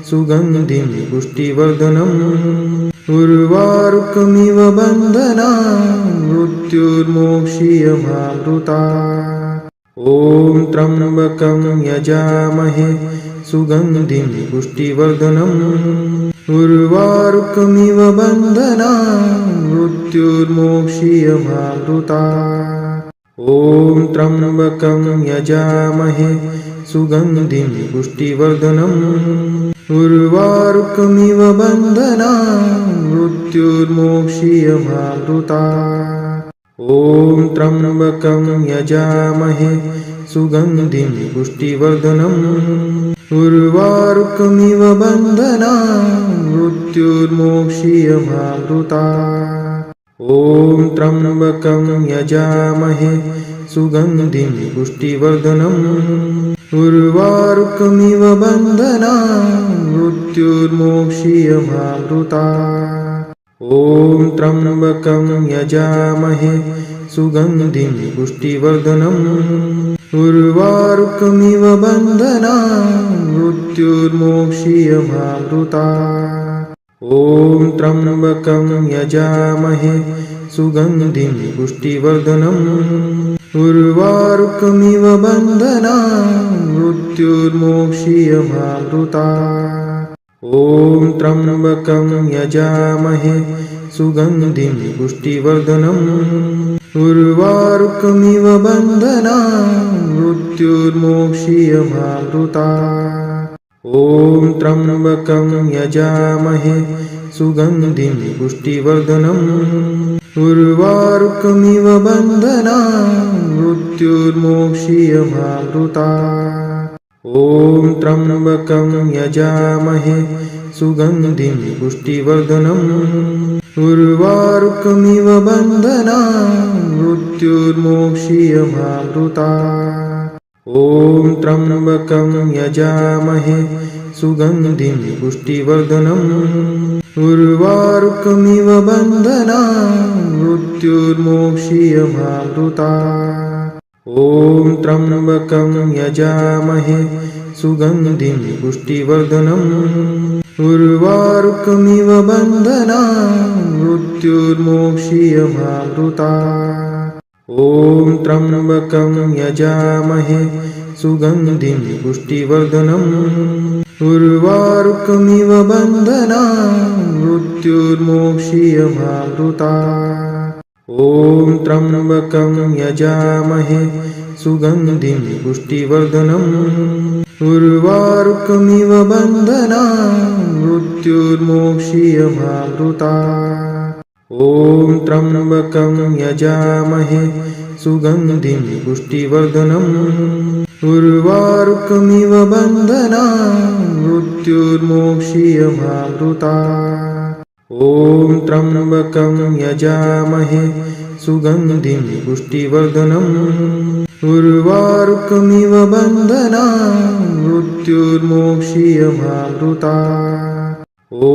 सुगन्धिं पुष्टिवर्धनम् उर्वारुकमिव बन्धनान् मृत्युर्मोक्षीयमामृतात् ॐ त्र्यम्बकं यजामहे सुगन्धिं पुष्टिवर्धनम् उर्वारुकमिव बन्धनान् मृत्युर्मोक्षीयमामृतात् ॐ त्र्यम्बकं यजामहे सुगन्धिं पुष्टिवर्धनम् उर्वारुकमिव बन्धनान् मृत्युर्मोक्षीयमामृतात् ॐ त्र्यम्बकं यजामहे सुगन्धिं पुष्टिवर्धनम् उर्वारुकमिव बन्धनान् मृत्युर्मोक्षीयमामृतात् ॐ त्र्यम्बकं यजामहे सुगन्धिं पुष्टिवर्धनम् उर्वारुकमिव बन्धनान् मृत्युर्मोक्षीयमामृतात् ॐ त्र्यम्बकं यजामहे सुगन्धिं पुष्टिवर्धनम् उर्वारुकमिव बन्धनान् मृत्युर्मोक्षीयमामृतात् ॐ त्र्यम्बकं यजामहे सुगन्धिं पुष्टिवर्धनम् उर्वारुकमिव बन्धनान् मृत्युर्मोक्षीयमामृतात् ॐ त्र्यम्बकं यजामहे सुगन्धिं पुष्टिवर्धनम् उर्वारुकमिव बन्धनान् मृत्युर्मोक्षीयमामृतात् ॐ त्र्यम्बकं यजामहे सुगन्धिं पुष्टिवर्धनम् उर्वारुकमिव बन्धनान् मृत्युर्मोक्षीयमामृतात् ॐ त्र्यम्बकं यजामहे सुगन्धिं पुष्टिवर्धनम् उर्वारुकमिव बन्धनान् मृत्युर्मोक्षीयमामृतात् ॐ त्र्यम्बकं यजामहे सुगन्धिं पुष्टिवर्धनम् उर्वारुकमिव बन्धनान् मृत्युर्मोक्षीयमामृतात् ॐ त्र्यम्बकं यजामहे सुगन्धिं पुष्टिवर्धनम् उर्वारुकमिव बन्धनान् मृत्युर्मोक्षीयमामृतात् ॐ त्र्यम्बकं यजामहे सुगन्धिं पुष्टिवर्धनम् उर्वारुकमिव बन्धनान् मृत्युर्मोक्षीयमामृतात् ॐ त्र्यम्बकं यजामहे सुगन्धिं पुष्टिवर्धनम् उर्वारुकमिव बन्धनान् मृत्युर्मोक्षीयमामृतात् ॐ त्र्यम्बकं यजामहे सुगन्धिं पुष्टिवर्धनम् उर्वारुकमिव बन्धनान् मृत्युर्मोक्षीयमामृतात् ॐ त्र्यम्बकं यजामहे सुगन्धिं पुष्टिवर्धनम् उर्वारुकमिव बन्धनान् मृत्युर्मोक्षीयमामृतात् ॐ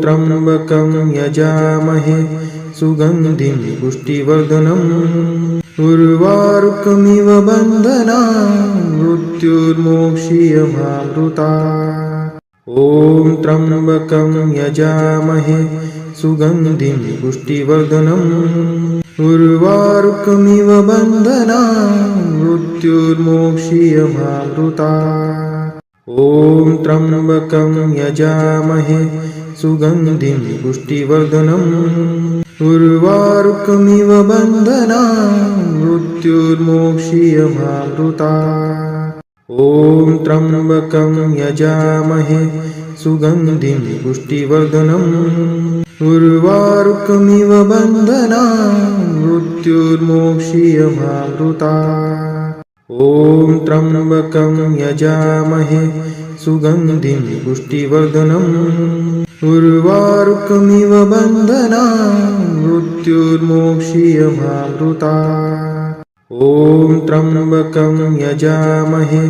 त्र्यम्बकं यजामहे सुगन्धिं पुष्टिवर्धनम् उर्वारुकमिव बन्धनान् मृत्युर्मोक्षीयमामृतात् ॐ त्र्यम्बकं यजामहे सुगन्धिं पुष्टिवर्धनम् उर्वारुकमिव बन्धनान् मृत्युर्मोक्षीयमामृतात् ॐ त्र्यम्बकं यजामहे सुगन्धिं पुष्टिवर्धनम् उर्वारुकमिव बन्धनान् मृत्युर्मोक्षीयमामृतात् ॐ त्र्यम्बकं यजामहे सुगन्धिं पुष्टिवर्धनम् उर्वारुकमिव बन्धनान् मृत्युर्मोक्षीयमामृतात् ॐ त्र्यम्बकं यजामहे सुगन्धिं पुष्टिवर्धनम् उर्वारुकमिव बन्धनान् मृत्युर्मोक्षीयमामृतात् ॐ त्र्यम्बकं यजामहे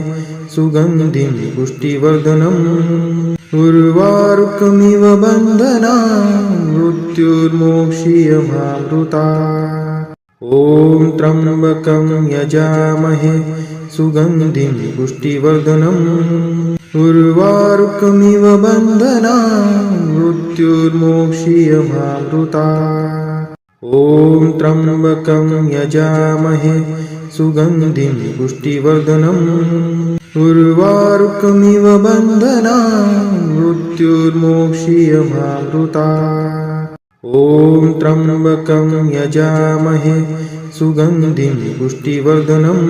सुगन्धिं पुष्टिवर्धनम् उर्वारुकमिव बन्धनान् मृत्युर्मोक्षीयमामृतात् ॐ त्र्यम्बकं यजामहे सुगन्धिं पुष्टिवर्धनम् उर्वारुकमिव बन्धनान् मृत्युर्मोक्षीयमामृतात् ॐ त्र्यम्बकं यजामहे सुगन्धिं पुष्टिवर्धनम् उर्वारुकमिव बन्धनान् मृत्युर्मोक्षीयमामृतात् ॐ त्र्यम्बकं यजामहे सुगन्धिं पुष्टिवर्धनम्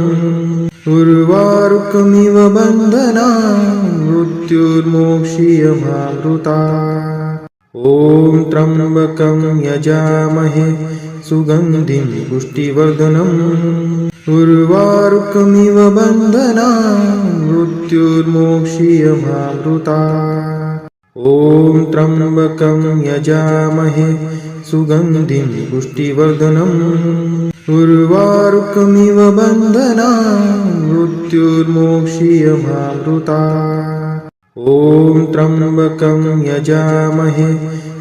उर्वारुकमिव बन्धनान् मृत्युर्मोक्षीयमामृतात् ॐ त्र्यम्बकं यजामहे सुगन्धिं पुष्टिवर्धनम् उर्वारुकमिव बन्धनान् मृत्युर्मोक्षीयमामृतात् ॐ त्र्यम्बकं यजामहे सुगन्धिं पुष्टिवर्धनम् उर्वारुकमिव बन्धनान् मृत्युर्मोक्षीयमामृतात् ॐ त्र्यम्बकं यजामहे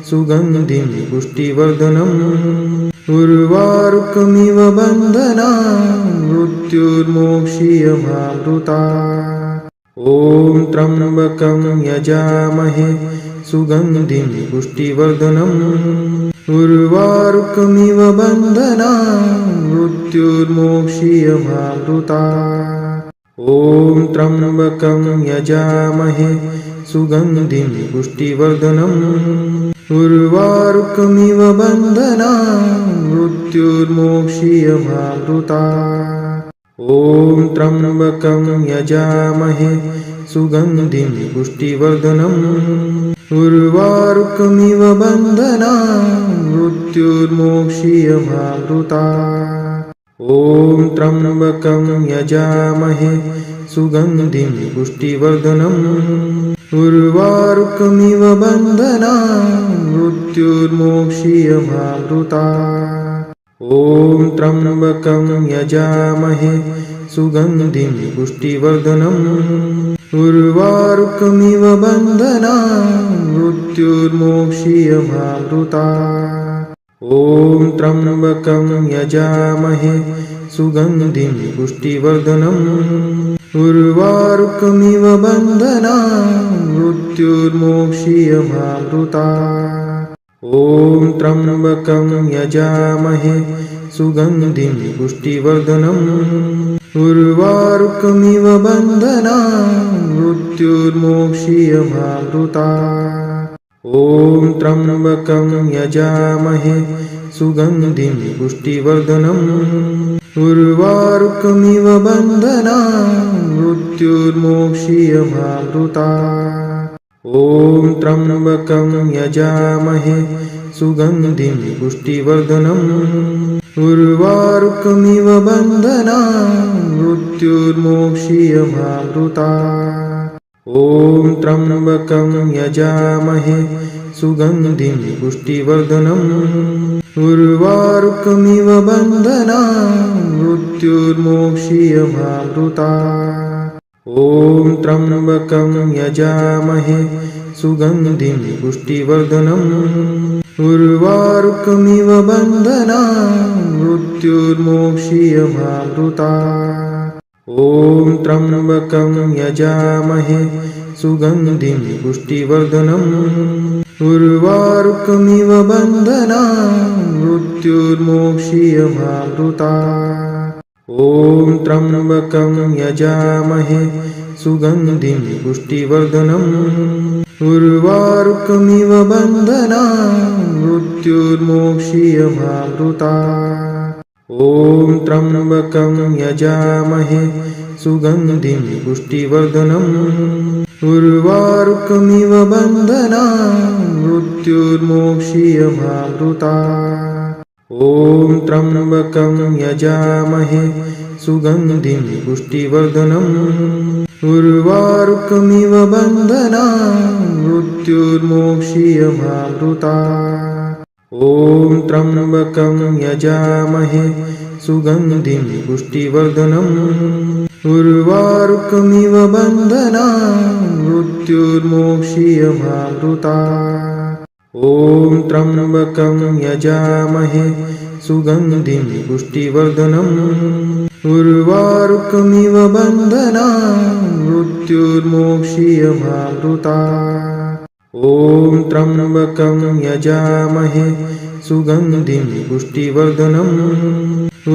सुगन्धिं पुष्टिवर्धनम् उर्वारुकमिव बन्धनान् मृत्युर्मोक्षीयमामृतात् ॐ त्र्यम्बकं यजामहे सुगन्धिं पुष्टिवर्धनम् उर्वारुकमिव बन्धनान् मृत्युर्मोक्षीयमामृतात् ॐ त्र्यम्बकं यजामहे सुगन्धिं पुष्टिवर्धनम् उर्वारुकमिव बन्धनान् मृत्युर्मोक्षीयमामृतात् ॐ त्र्यम्बकं यजामहे सुगन्धिं पुष्टिवर्धनम् उर्वारुकमिव बन्धनान् मृत्युर्मोक्षीयमामृतात् ॐ त्र्यम्बकं यजामहे सुगन्धिं पुष्टिवर्धनम् उर्वारुकमिव बन्धनान् मृत्युर्मोक्षीयमामृतात् ॐ त्र्यम्बकं यजामहे सुगन्धिं पुष्टिवर्धनम् उर्वारुकमिव बन्धनान् मृत्युर्मोक्षीयमामृतात् ॐ त्र्यम्बकं यजामहे सुगन्धिं पुष्टिवर्धनम् उर्वारुकमिव बन्धनान् मृत्युर्मोक्षीयमामृता ॐ त्र्यम्बकं यजामहे सुगन्धिं पुष्टिवर्धनम् उर्वारुकमिव बन्धनान् मृत्युर्मोक्षीयमामृता ॐ त्र्यम्बकं यजामहे सुगन्धिं पुष्टिवर्धनम् उर्वारुकमिव बन्धनान् मृत्युर्मोक्षीयमामृता ॐ त्र्यम्बकं यजामहे सुगन्धिं पुष्टिवर्धनम् उर्वारुकमिव बन्धनान् मृत्युर्मोक्षीयमामृता ॐ त्र्यम्बकं यजामहे सुगन्धिं पुष्टिवर्धनम् उर्वारुकमिव बन्धनान् मृत्युर्मोक्षीयमामृता ॐ त्र्यम्बकं यजामहे सुगन्धिं पुष्टिवर्धनम् उर्वारुकमिव बन्धनान् मृत्युर्मोक्षीयमामृता ॐ त्र्यम्बकं यजामहे सुगन्धिं पुष्टिवर्धनम् उर्वारुकमिव बन्धनान् मृत्युर्मोक्षीयमामृता ॐ त्र्यम्बकं यजामहे सुगन्धिं पुष्टिवर्धनम् उर्वारुकमिव बन्धनान् मृत्युर्मोक्षीयमामृता ॐ त्र्यम्बकं यजामहे सुगन्धिं पुष्टिवर्धनम् उर्वारुकमिव बन्धनान् मृत्युर्मोक्षीयमामृता ॐ त्र्यम्बकं यजामहे सुगन्धिं पुष्टिवर्धनम् उर्वारुकमिव बन्धनान् मृत्युर्मोक्षीयमामृता ॐ त्र्यम्बकं यजामहे सुगन्धिं पुष्टिवर्धनम् उर्वारुकमिव बन्धनान् मृत्युर्मोक्षीयमामृता ॐ त्र्यम्बकं यजामहे सुगन्धिं पुष्टिवर्धनम् उर्वारुकमिव बन्धनान् मृत्युर्मोक्षीयमामृता ॐ त्र्यम्बकं यजामहे सुगन्धिं पुष्टिवर्धनम्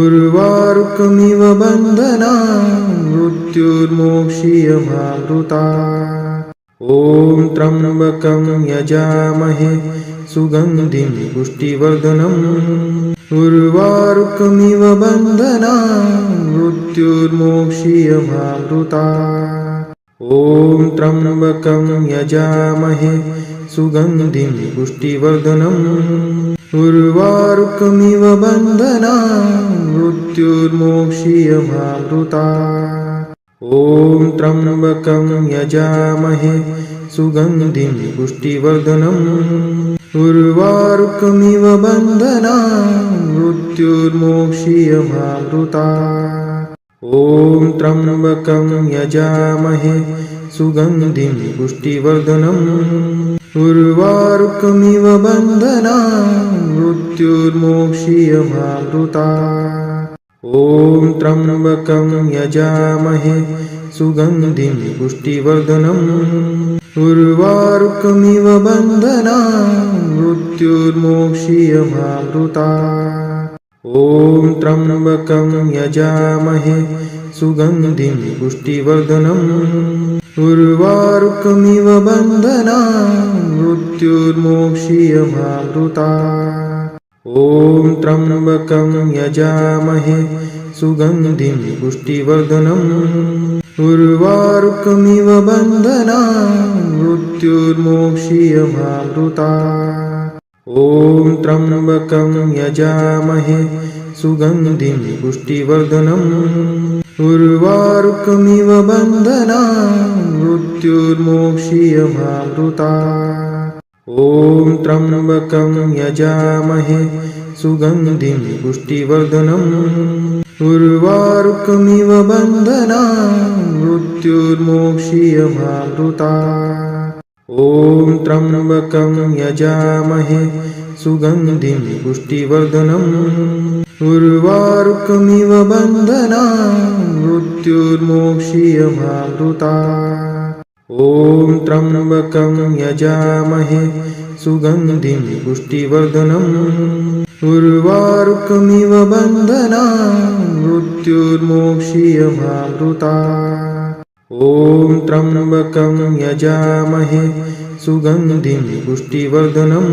उर्वारुकमिव बन्धनान् मृत्युर्मोक्षीयमामृता ॐ त्र्यम्बकं यजामहे सुगन्धिं पुष्टिवर्धनम् उर्वारुकमिव बन्धनान् मृत्युर्मोक्षीयमामृता ॐ त्र्यम्बकं यजामहे सुगन्धिं पुष्टिवर्धनम् उर्वारुकमिव बन्धनान् मृत्युर्मोक्षीयमामृता ॐ त्र्यम्बकं यजामहे सुगन्धिं पुष्टिवर्धनम् उर्वारुकमिव बन्धनान् मृत्युर्मोक्षीयमामृता ॐ त्र्यम्बकं यजामहे सुगन्धिं पुष्टिवर्धनम् उर्वारुकमिव बन्धनान् मृत्युर्मोक्षीयमामृता ॐ त्र्यम्बकं यजामहे सुगन्धिं पुष्टिवर्धनम् उर्वारुकमिव बन्धनान् मृत्युर्मोक्षीयमामृता ॐ त्र्यम्बकं यजामहे सुगन्धिं पुष्टिवर्धनम् उर्वारुकमिव बन्धनान् मृत्युर्मोक्षीयमामृता ॐ त्र्यम्बकं यजामहे सुगन्धिं पुष्टिवर्धनम् उर्वारुकमिव बन्धनान् मृत्युर्मोक्षीयमामृता ॐ त्र्यम्बकं यजामहे सुगन्धिं पुष्टिवर्धनम् उर्वारुकमिव बन्धनान् मृत्युर्मोक्षीयमामृता ॐ त्र्यम्बकं यजामहे सुगन्धिं पुष्टिवर्धनम् उर्वारुकमिव बन्धनान् मृत्युर्मोक्षीयमामृता ॐ त्र्यम्बकं यजामहे सुगन्धिं पुष्टिवर्धनम् उर्वारुकमिव बन्धनान् मृत्युर्मोक्षीयमामृतात् ॐ त्र्यम्बकं यजामहे सुगन्धिं पुष्टिवर्धनम् उर्वारुकमिव बन्धनान् मृत्युर्मोक्षीयमामृतात् ॐ त्र्यम्बकं यजामहे सुगन्धिं पुष्टिवर्धनम्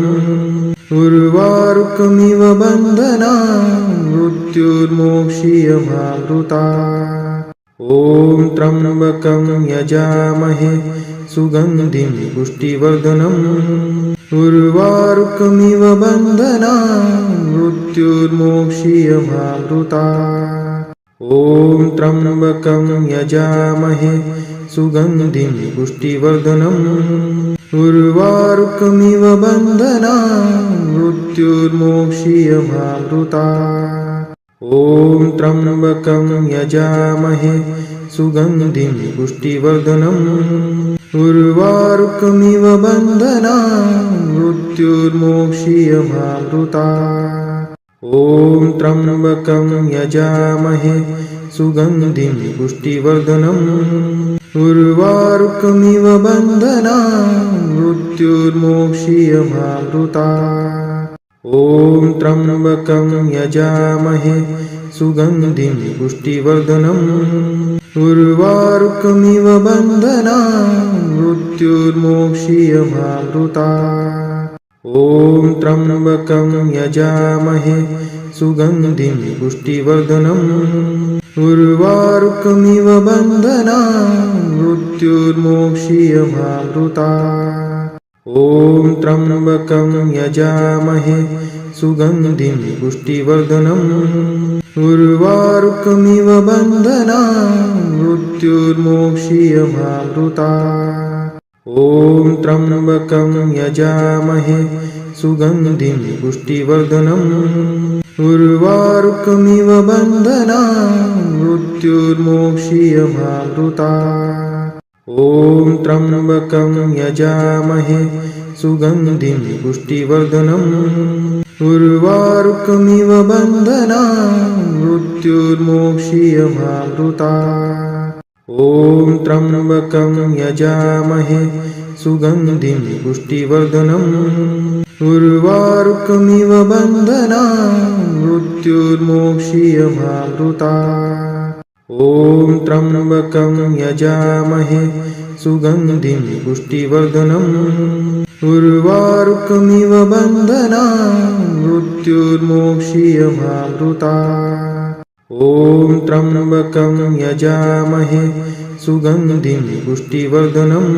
उर्वारुकमिव बन्धनान् मृत्युर्मोक्षीयमामृतात् ॐ त्र्यम्बकं यजामहे सुगन्धिं पुष्टिवर्धनम् उर्वारुकमिव बन्धनान् मृत्युर्मोक्षीयमामृतात् ॐ त्र्यम्बकं यजामहे सुगन्धिं पुष्टिवर्धनम् उर्वारुकमिव बन्धनान् मृत्युर्मोक्षीयमामृतात् ॐ त्र्यम्बकं यजामहे सुगन्धिं पुष्टिवर्धनम् उर्वारुकमिव बन्धनान् मृत्युर्मोक्षीयमामृतात् ॐ त्र्यम्बकं यजामहे सुगन्धिं पुष्टिवर्धनम् उर्वारुकमिव बन्धनान् मृत्युर्मोक्षीयमामृतात् ॐ त्र्यम्बकं यजामहे सुगन्धिं पुष्टिवर्धनम् उर्वारुकमिव बन्धनान् मृत्युर्मोक्षीयमामृतात् ॐ त्र्यम्बकं यजामहे सुगन्धिं पुष्टिवर्धनम् उर्वारुकमिव बन्धनान् मृत्युर्मोक्षीयमामृतात् ॐ त्र्यम्बकं यजामहे सुगन्धिं पुष्टिवर्धनम् उर्वारुकमिव बन्धनान् मृत्युर्मोक्षीयमामृतात् ॐ त्र्यम्बकं यजामहे सुगन्धिं पुष्टिवर्धनम् उर्वारुकमिव बन्धनान् मृत्युर्मोक्षीयमामृतात् ॐ त्र्यम्बकं यजामहे सुगन्धिं पुष्टिवर्धनम् उर्वारुकमिव बन्धनान् मृत्युर्मोक्षीयमामृतात् ॐ त्र्यम्बकं यजामहे सुगन्धिं पुष्टिवर्धनम् उर्वारुकमिव बन्धनान् मृत्युर्मोक्षीयमामृतात् ॐ त्र्यम्बकं यजामहे सुगन्धिं पुष्टिवर्धनम् उर्वारुकमिव बन्धनान् मृत्युर्मोक्षीयमामृतात् ॐ त्र्यम्बकं यजामहे सुगन्धिं पुष्टिवर्धनम्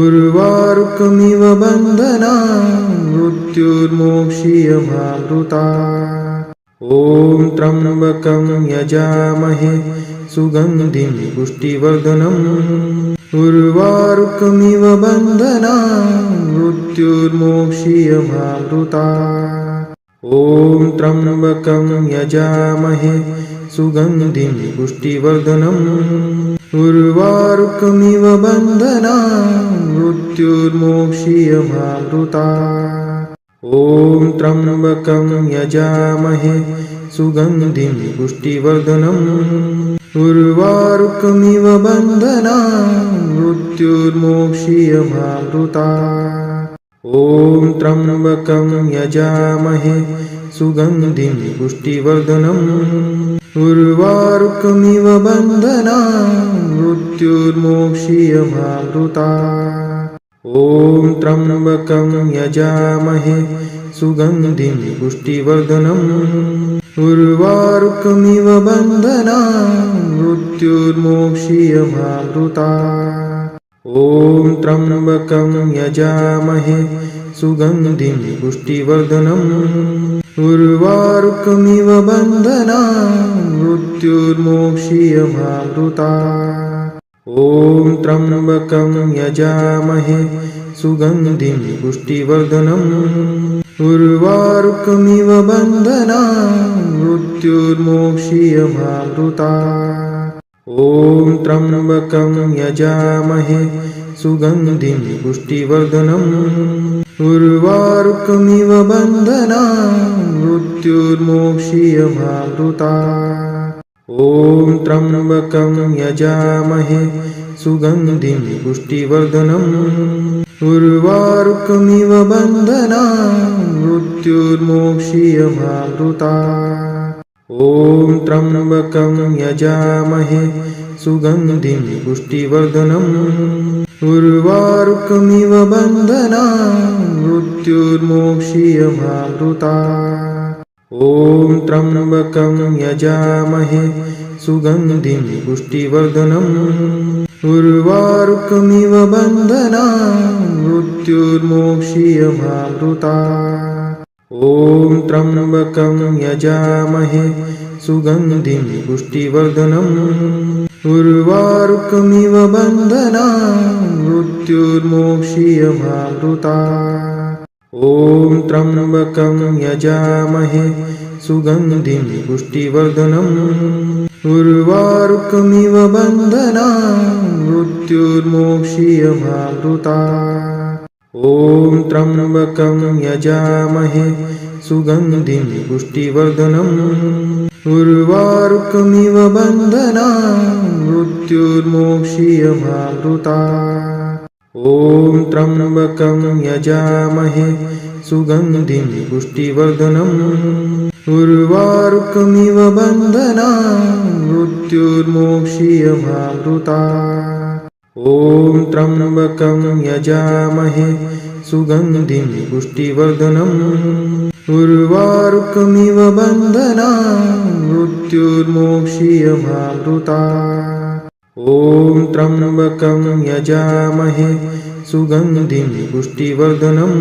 उर्वारुकमिव बन्धनान् मृत्युर्मोक्षीयमामृतात् ॐ त्र्यम्बकं यजामहे सुगन्धिं पुष्टिवर्धनम् उर्वारुकमिव बन्धनान् मृत्युर्मोक्षीयमामृतात् ॐ त्र्यम्बकं यजामहे सुगन्धिं पुष्टिवर्धनम् उर्वारुकमिव बन्धनान् मृत्युर्मोक्षीयमामृतात् ॐ त्र्यम्बकं यजामहे सुगन्धिं पुष्टिवर्धनम् उर्वारुकमिव बन्धनान् मृत्युर्मोक्षीयमामृतात् ॐ त्र्यम्बकं यजामहे सुगन्धिं पुष्टिवर्धनम् उर्वारुकमिव बन्धनान् मृत्युर्मोक्षीयमामृतात् ॐ त्र्यम्बकं यजामहे सुगन्धिं पुष्टिवर्धनम् उर्वारुकमिव बन्धनान् मृत्युर्मोक्षीयमामृतात् ॐ त्र्यम्बकं यजामहे सुगन्धिं पुष्टिवर्धनम् उर्वारुकमिव बन्धनान् मृत्युर्मोक्षीयमामृतात् ॐ त्र्यम्बकं यजामहे सुगन्धिं पुष्टिवर्धनम् उर्वारुकमिव बन्धनान् मृत्युर्मोक्षीयमामृतात् ॐ त्र्यम्बकं यजामहे सुगन्धिं पुष्टिवर्धनम् उर्वारुकमिव बन्धनान् मृत्युर्मोक्षीयमामृतात् ॐ त्र्यम्बकं यजामहे सुगन्धिं पुष्टिवर्धनम् उर्वारुकमिव बन्धनान् मृत्युर्मोक्षीयमामृतात् ॐ त्र्यम्बकं यजामहे सुगन्धिं पुष्टिवर्धनम् उर्वारुकमिव बन्धनान् मृत्युर्मोक्षीयमामृतात् ॐ त्र्यम्बकं यजामहे सुगन्धिं पुष्टिवर्धनम् उर्वारुकमिव बन्धनान् मृत्युर्मोक्षीयमामृतात् ॐ त्र्यम्बकं यजामहे सुगन्धिं पुष्टिवर्धनम् उर्वारुकमिव बन्धनान् मृत्युर्मोक्षीयमामृतात् ॐ त्र्यम्बकं यजामहे सुगन्धिं पुष्टिवर्धनम् उर्वारुकमिव बन्धनान् मृत्युर्मोक्षीयमामृतात् ॐ त्र्यम्बकं यजामहे सुगन्धिं पुष्टिवर्धनम् उर्वारुकमिव बन्धनान् मृत्युर्मोक्षीयमामृतात् ॐ त्र्यम्बकं यजामहे सुगन्धिं पुष्टिवर्धनम् उर्वारुकमिव बन्धनान् मृत्युर्मोक्षीयमामृतात् ॐ त्र्यम्बकं यजामहे सुगन्धिं पुष्टिवर्धनम् उर्वारुकमिव बन्धनान् मृत्युर्मोक्षीयमामृतात् ॐ त्र्यम्बकं यजामहे सुगन्धिं पुष्टिवर्धनम्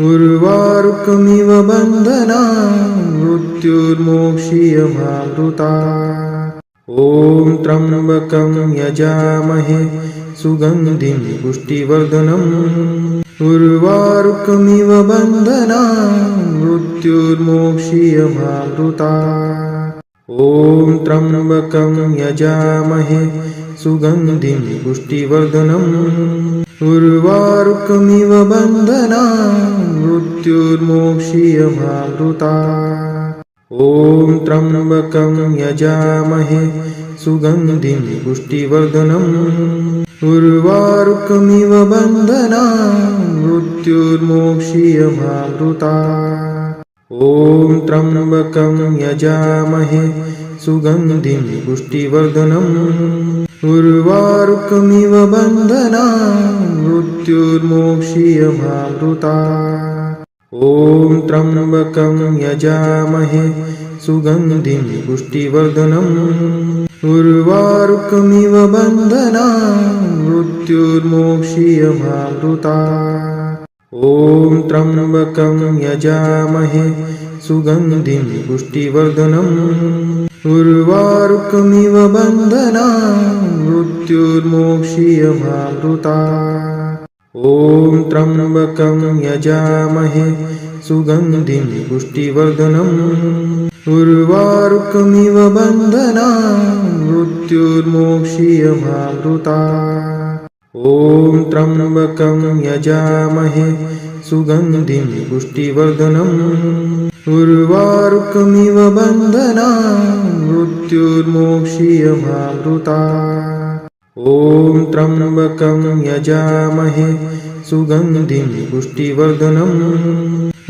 उर्वारुकमिव बन्धनान् मृत्युर्मोक्षीयमामृतात् ॐ त्र्यम्बकं यजामहे सुगन्धिं पुष्टिवर्धनम् उर्वारुकमिव बन्धनान् मृत्युर्मोक्षीयमामृतात् ॐ त्र्यम्बकं यजामहे सुगन्धिं पुष्टिवर्धनम् उर्वारुकमिव बन्धनान् मृत्युर्मोक्षीयमामृतात् ॐ त्र्यम्बकं यजामहे सुगन्धिं पुष्टिवर्धनम् उर्वारुकमिव बन्धनान् मृत्युर्मोक्षीयमामृतात् ॐ त्र्यम्बकं यजामहे सुगन्धिं पुष्टिवर्धनम् उर्वारुकमिव बन्धनान् मृत्युर्मोक्षीयमामृतात् ॐ त्र्यम्बकं यजामहे सुगन्धिं पुष्टिवर्धनम् उर्वारुकमिव बन्धनान् मृत्युर्मोक्षीयमामृतात् ॐ त्र्यम्बकं यजामहे सुगन्धिं पुष्टिवर्धनम् उर्वारुकमिव बन्धनान् मृत्युर्मोक्षीयमामृतात् ॐ त्र्यम्बकं यजामहे सुगन्धिं पुष्टिवर्धनम् उर्वारुकमिव बन्धनान् मृत्युर्मोक्षीयमामृतात् ॐ त्र्यम्बकं यजामहे सुगन्धिं पुष्टिवर्धनम् उर्वारुकमिव बन्धनान् मृत्युर्मोक्षीयमामृतात् ॐ त्र्यम्बकं यजामहे सुगन्धिं पुष्टिवर्धनम्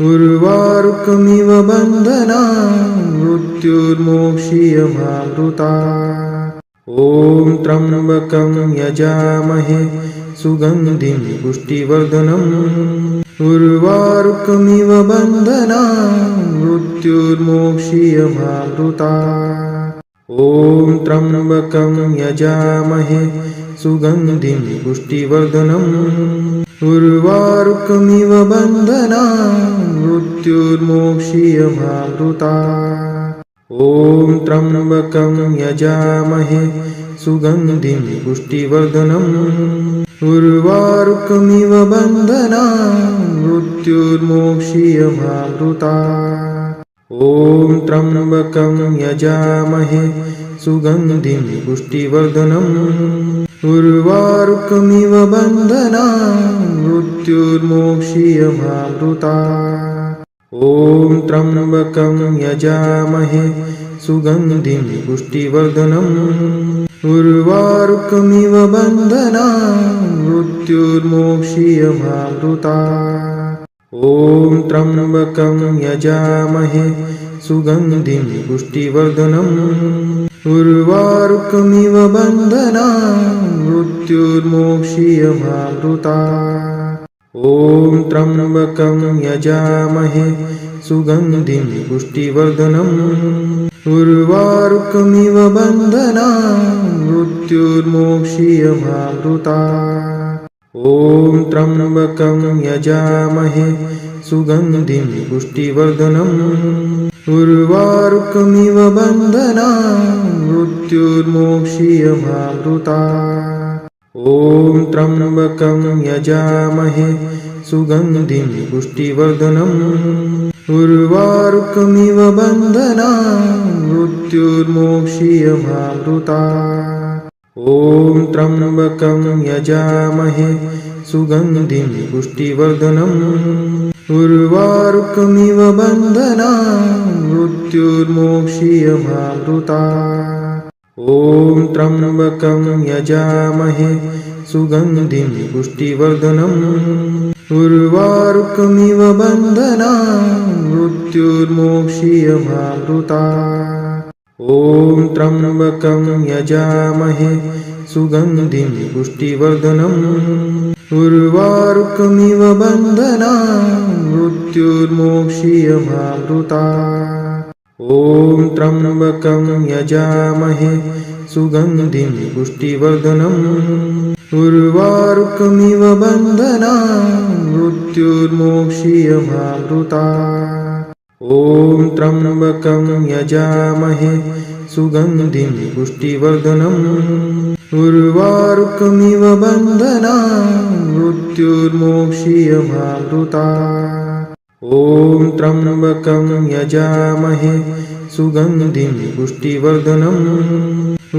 उर्वारुकमिव बन्धनान् मृत्युर्मोक्षीयमामृतात् ॐ त्र्यम्बकं यजामहे सुगन्धिं पुष्टिवर्धनम् उर्वारुकमिव बन्धनान् मृत्युर्मोक्षीयमामृतात् ॐ त्र्यम्बकं यजामहे सुगन्धिं पुष्टिवर्धनम् उर्वारुकमिव बन्धनान् मृत्युर्मोक्षीयमामृतात् ॐ त्र्यम्बकं यजामहे सुगन्धिं पुष्टिवर्धनम् उर्वारुकमिव बन्धनान् मृत्युर्मोक्षीयमामृतात् ॐ त्र्यम्बकं यजामहे सुगन्धिं पुष्टिवर्धनम् उर्वारुकमिव बन्धनान् मृत्युर्मोक्षीयमामृतात् ॐ त्र्यम्बकं यजामहे सुगन्धिं पुष्टिवर्धनम् उर्वारुकमिव बन्धनान् मृत्युर्मोक्षीयमामृतात् ॐ त्र्यम्बकं यजामहे सुगन्धिं पुष्टिवर्धनम् उर्वारुकमिव बन्धनान् मृत्युर्मोक्षीयमामृतात् ॐ त्र्यम्बकं यजामहे सुगन्धिं पुष्टिवर्धनम् उर्वारुकमिव बन्धनान् मृत्युर्मोक्षीयमामृतात् ॐ त्र्यम्बकं यजामहे सुगन्धिं पुष्टिवर्धनम् उर्वारुकमिव बन्धनान् मृत्युर्मोक्षीयमामृतात् ॐ त्र्यम्बकं यजामहे सुगन्धिं पुष्टिवर्धनम् उर्वारुकमिव बन्धनान् मृत्युर्मोक्षीयमामृतात् ॐ त्र्यम्बकं यजामहे सुगन्धिं पुष्टिवर्धनम् उर्वारुकमिव बन्धनान् मृत्युर्मोक्षीयमामृतात् ॐ त्र्यम्बकं यजामहे सुगन्धिं पुष्टिवर्धनम् उर्वारुकमिव बन्धनान् मृत्युर्मोक्षीयमामृतात् ॐ त्र्यम्बकं यजामहे सुगन्धिं पुष्टिवर्धनम् उर्वारुकमिव बन्धनान् मृत्युर्मोक्षीयमामृतात् ॐ त्र्यम्बकं यजामहे सुगन्धिं पुष्टिवर्धनम् उर्वारुकमिव बन्धनान् मृत्युर्मोक्षीयमामृतात् ॐ त्र्यम्बकं यजामहे सुगन्धिं पुष्टिवर्धनम् उर्वारुकमिव बन्धनान् मृत्युर्मोक्षीयमामृतात् ॐ त्र्यम्बकं यजामहे सुगन्धिं पुष्टिवर्धनम्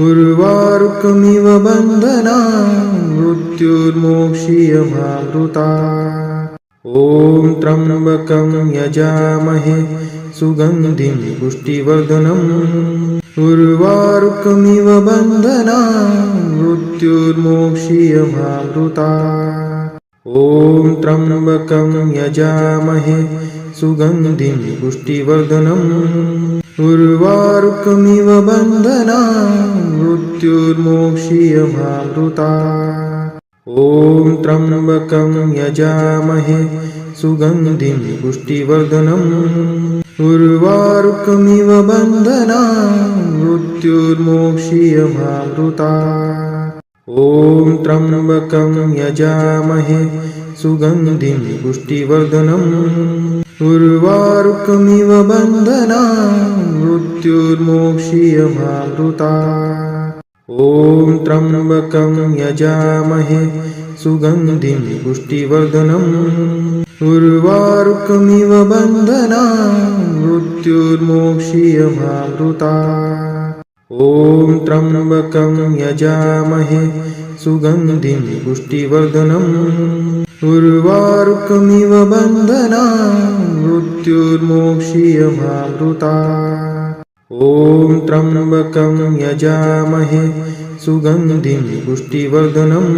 उर्वारुकमिव बन्धनान् मृत्युर्मोक्षीयमामृतात् ॐ त्र्यम्बकं यजामहे सुगन्धिं पुष्टिवर्धनम् उर्वारुकमिव बन्धनान् मृत्युर्मोक्षीयमामृतात् ॐ त्र्यम्बकं यजामहे सुगन्धिं पुष्टिवर्धनम् उर्वारुकमिव बन्धनान् मृत्युर्मोक्षीयमामृतात् ॐ त्र्यम्बकं यजामहे सुगन्धिं पुष्टिवर्धनम् उर्वारुकमिव बन्धनान् मृत्युर्मोक्षीयमामृतात् ॐ त्र्यम्बकं यजामहे सुगन्धिं पुष्टिवर्धनम् उर्वारुकमिव बन्धनान् मृत्युर्मोक्षीयमामृतात् ॐ त्र्यम्बकं यजामहे सुगन्धिं पुष्टिवर्धनम् उर्वारुकमिव बन्धनान् मृत्युर्मोक्षीयमामृतात् ॐ त्र्यम्बकं यजामहे सुगन्धिं पुष्टिवर्धनम् उर्वारुकमिव बन्धनान् मृत्युर्मोक्षीयमामृतात् ॐ त्र्यम्बकं यजामहे सुगन्धिं पुष्टिवर्धनम्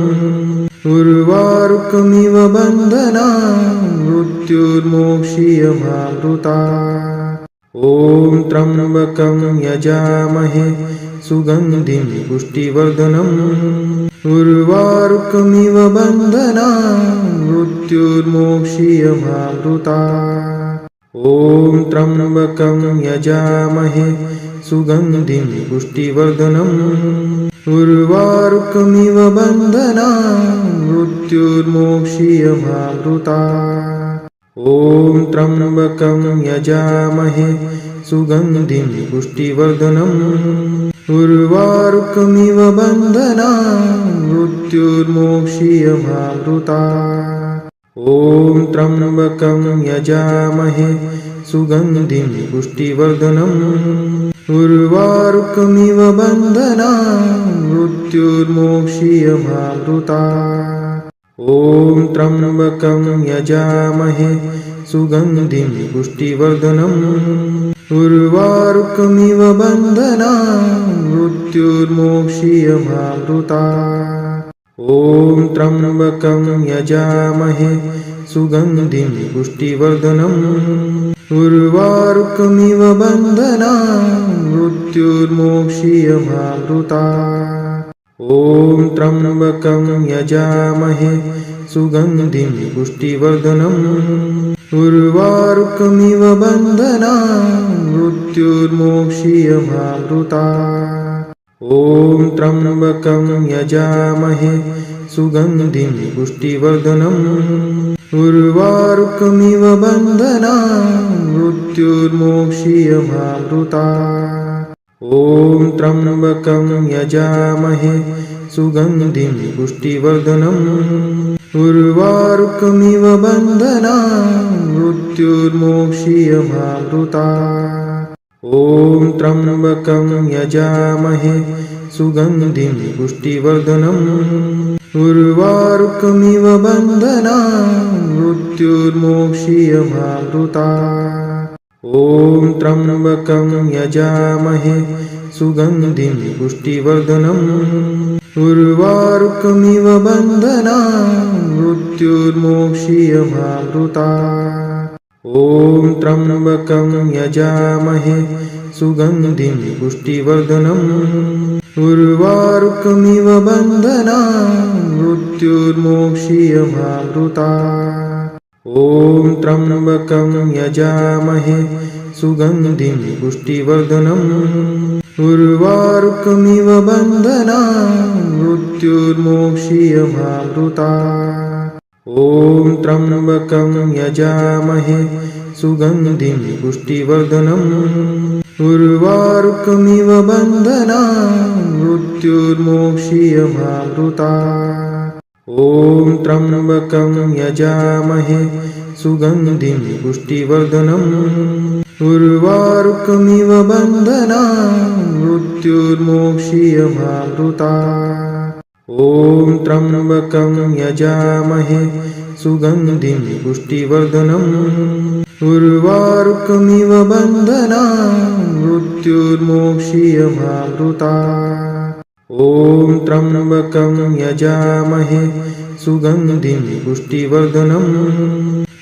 उर्वारुकमिव बन्धनान् मृत्युर्मोक्षीयमामृतात् ॐ त्र्यम्बकं यजामहे सुगन्धिं पुष्टिवर्धनम् उर्वारुकमिव बन्धनान् मृत्युर्मोक्षीयमामृतात् ॐ त्र्यम्बकं यजामहे सुगन्धिं पुष्टिवर्धनम् उर्वारुकमिव बन्धनान् मृत्युर्मोक्षीयमामृतात् ॐ त्र्यम्बकं यजामहे सुगन्धिं पुष्टिवर्धनम् उर्वारुकमिव बन्धनान् मृत्युर्मोक्षीयमामृतात् ॐ त्र्यम्बकं यजामहे सुगन्धिं पुष्टिवर्धनम् उर्वारुकमिव बन्धनान् मृत्युर्मोक्षीयमामृतात् ॐ त्र्यम्बकं यजामहे सुगन्धिं पुष्टिवर्धनम् उर्वारुकमिव बन्धनान् मृत्युर्मोक्षीयमामृतात् ॐ त्र्यम्बकं यजामहे सुगन्धिं पुष्टिवर्धनम् उर्वारुकमिव बन्धनान् मृत्युर्मोक्षीयमामृतात् ॐ त्र्यम्बकं यजामहे सुगन्धिं पुष्टिवर्धनम् उर्वारुकमिव बन्धनान् मृत्युर्मोक्षीयमामृतात् ॐ त्र्यम्बकं यजामहे सुगन्धिं पुष्टिवर्धनम् उर्वारुकमिव बन्धनान् मृत्युर्मोक्षीयमामृतात् ॐ त्र्यम्बकं यजामहे सुगन्धिं पुष्टिवर्धनम् उर्वारुकमिव बन्धनान् मृत्युर्मोक्षीयमामृतात् ॐ त्र्यम्बकं यजामहे सुगन्धिं पुष्टिवर्धनम् उर्वारुकमिव बन्धनान् मृत्युर्मोक्षीयमामृतात् ॐ त्र्यम्बकं यजामहे सुगन्धिं पुष्टिवर्धनम् उर्वारुकमिव बन्धनान् मृत्युर्मोक्षीयमामृतात् ॐ त्र्यम्बकं यजामहे सुगन्धिं पुष्टिवर्धनम् उर्वारुकमिव बन्धनान् मृत्युर्मोक्षीयमामृतात् ॐ त्र्यम्बकं यजामहे सुगन्धिं पुष्टिवर्धनम् उर्वारुकमिव बन्धनान् मृत्युर्मोक्षीयमामृतात् ॐ त्र्यम्बकं यजामहे सुगन्धिं पुष्टिवर्धनम् उर्वारुकमिव बन्धनान् मृत्युर्मोक्षीयमामृतात् ॐ त्र्यम्बकं यजामहे सुगन्धिं पुष्टिवर्धनम् उर्वारुकमिव बन्धनान् मृत्युर्मोक्षीयमामृतात् ॐ त्र्यम्बकं यजामहे सुगन्धिं पुष्टिवर्धनम् उर्वारुकमिव बन्धनान् मृत्युर्मोक्षीयमामृतात् ॐ त्र्यम्बकं यजामहे सुगन्धिं पुष्टिवर्धनम्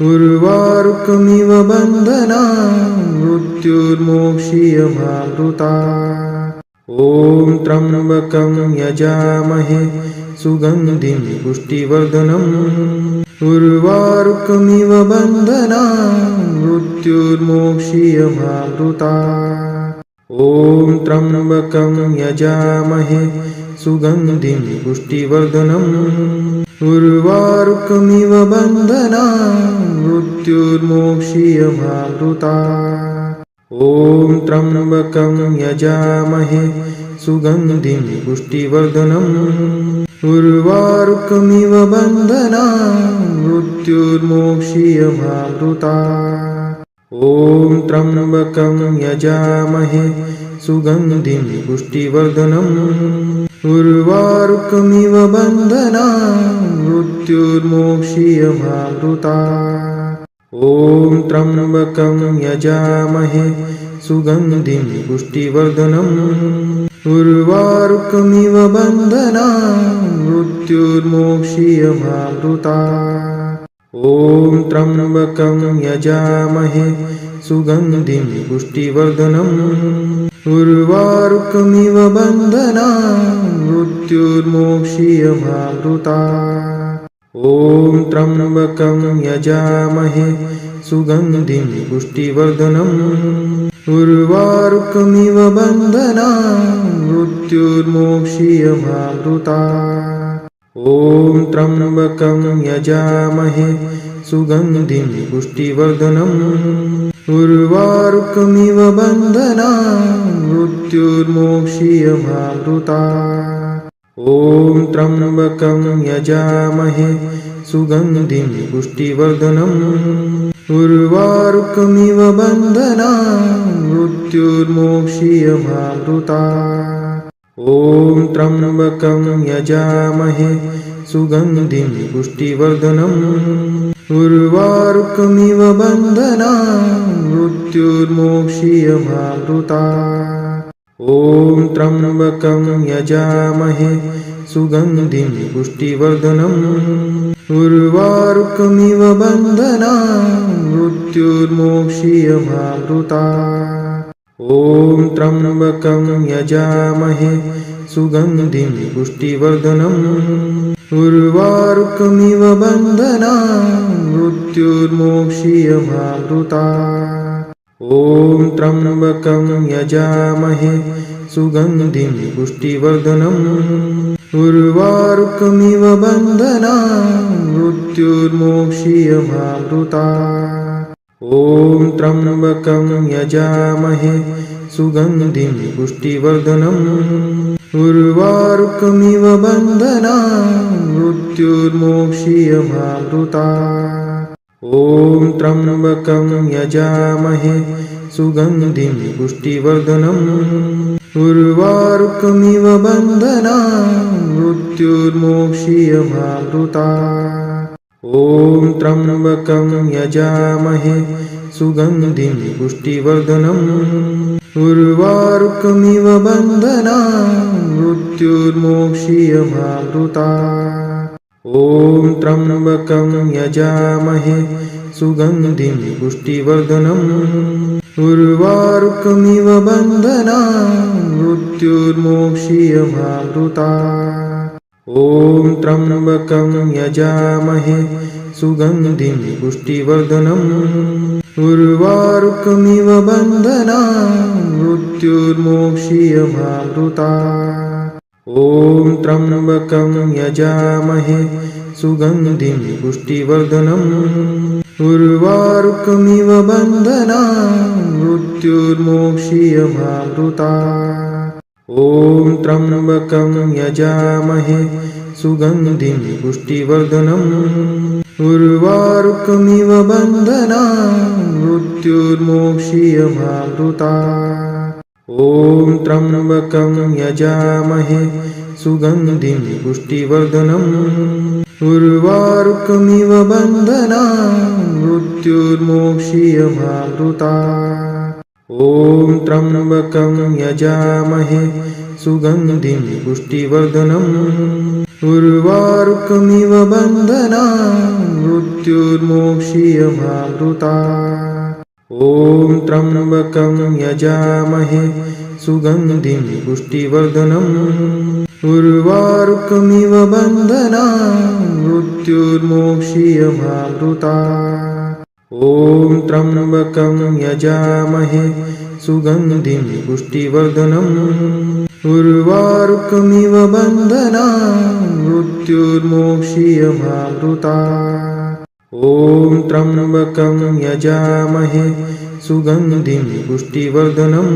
उर्वारुकमिव बन्धनान् मृत्युर्मोक्षीयमामृतात् ॐ त्र्यम्बकं यजामहे सुगन्धिं पुष्टिवर्धनम् उर्वारुकमिव बन्धनान् मृत्युर्मोक्षीयमामृतात् ॐ त्र्यम्बकं यजामहे सुगन्धिं पुष्टिवर्धनम् उर्वारुकमिव बन्धनान् मृत्युर्मोक्षीयमामृतात् ॐ त्र्यम्बकं यजामहे सुगन्धिं पुष्टिवर्धनम् उर्वारुकमिव बन्धनान् मृत्युर्मोक्षीयमामृतात् ॐ त्र्यम्बकं यजामहे सुगन्धिं पुष्टिवर्धनम् उर्वारुकमिव बन्धनान् मृत्युर्मोक्षीयमामृतात् ॐ त्र्यम्बकं यजामहे सुगन्धिं पुष्टिवर्धनम् उर्वारुकमिव बन्धनान् मृत्युर्मोक्षीयमामृतात् ॐ त्र्यम्बकं यजामहे सुगन्धिं पुष्टिवर्धनम् उर्वारुकमिव बन्धनान् मृत्युर्मोक्षीयमामृतात् ॐ त्र्यम्बकं यजामहे सुगन्धिं पुष्टिवर्धनम् उर्वारुकमिव बन्धनान् मृत्युर्मोक्षीयमामृतात् ॐ त्र्यम्बकं यजामहे सुगन्धिं पुष्टिवर्धनम् उर्वारुकमिव बन्धनान् मृत्युर्मोक्षीयमामृतात् ॐ त्र्यम्बकं यजामहे सुगन्धिं पुष्टिवर्धनम् उर्वारुकमिव बन्धनान् मृत्युर्मोक्षीयमामृतात् ॐ त्र्यम्बकं यजामहे सुगन्धिं पुष्टिवर्धनम् उर्वारुकमिव बन्धनान् मृत्युर्मोक्षीयमामृतात् ॐ त्र्यम्बकं यजामहे सुगन्धिं पुष्टिवर्धनम् उर्वारुकमिव बन्धनान् मृत्युर्मोक्षीयमामृतात् ॐ त्र्यम्बकं यजामहे सुगन्धिं पुष्टिवर्धनम् उर्वारुकमिव बन्धनान् मृत्युर्मोक्षीयमामृतात् ॐ त्र्यम्बकं यजामहे सुगन्धिं पुष्टिवर्धनम् उर्वारुकमिव बन्धनान् मृत्युर्मोक्षीयमामृतात् ॐ त्र्यम्बकं यजामहे सुगन्धिं पुष्टिवर्धनम् उर्वारुकमिव बन्धनान् मृत्युर्मोक्षीयमामृतात् ॐ त्र्यम्बकं यजामहे सुगन्धिं पुष्टिवर्धनम् उर्वारुकमिव बन्धनान् मृत्युर्मोक्षीयमामृतात् ॐ त्र्यम्बकं यजामहे सुगन्धिं पुष्टिवर्धनम् उर्वारुकमिव बन्धनान् मृत्युर्मोक्षीयमामृतात् ॐ त्र्यम्बकं यजामहे सुगन्धिं पुष्टिवर्धनम् उर्वारुकमिव बन्धनान् मृत्युर्मोक्षीयमामृतात् ॐ त्र्यम्बकं यजामहे सुगन्धिं पुष्टिवर्धनम् उर्वारुकमिव बन्धनान् मृत्युर्मोक्षीयमामृतात् ॐ त्र्यम्बकं यजामहे सुगन्धिं पुष्टिवर्धनम् उर्वारुकमिव बन्धनान् मृत्युर्मोक्षीयमामृतात् ॐ त्र्यम्बकं यजामहे सुगन्धिं पुष्टिवर्धनम् उर्वारुकमिव बन्धनान् मृत्युर्मोक्षीयमामृतात् ॐ त्र्यम्बकं यजामहे सुगन्धिं पुष्टिवर्धनम् उर्वारुकमिव बन्धनान् मृत्युर्मोक्षीयमामृतात् ॐ त्र्यम्बकं यजामहे सुगन्धिं पुष्टिवर्धनम् उर्वारुकमिव बन्धनान् मृत्युर्मोक्षीयमामृतात् ॐ त्र्यम्बकं यजामहे सुगन्धिं पुष्टिवर्धनम् उर्वारुकमिव बन्धनान् मृत्युर्मोक्षीयमामृतात् ॐ त्र्यम्बकं यजामहे सुगन्धिं पुष्टिवर्धनम् उर्वारुकमिव बन्धनान् मृत्युर्मोक्षीयमामृतात् ॐ त्र्यम्बकं यजामहे सुगन्धिं पुष्टिवर्धनम्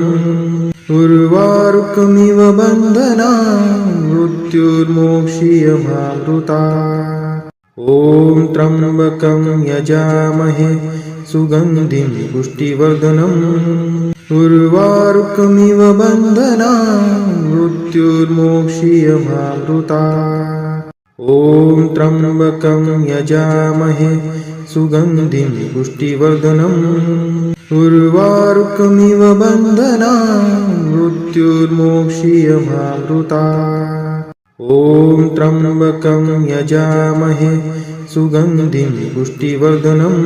उर्वारुकमिव बन्धनान् मृत्युर्मोक्षीयमामृतात् ॐ त्र्यम्बकं यजामहे सुगन्धिं पुष्टिवर्धनम् उर्वारुकमिव बन्धनान् मृत्युर्मोक्षीयमामृतात् ॐ त्र्यम्बकं यजामहे सुगन्धिं पुष्टिवर्धनम् उर्वारुकमिव बन्धनान् मृत्युर्मोक्षीयमामृतात् ॐ त्र्यम्बकं यजामहे सुगन्धिं पुष्टिवर्धनम्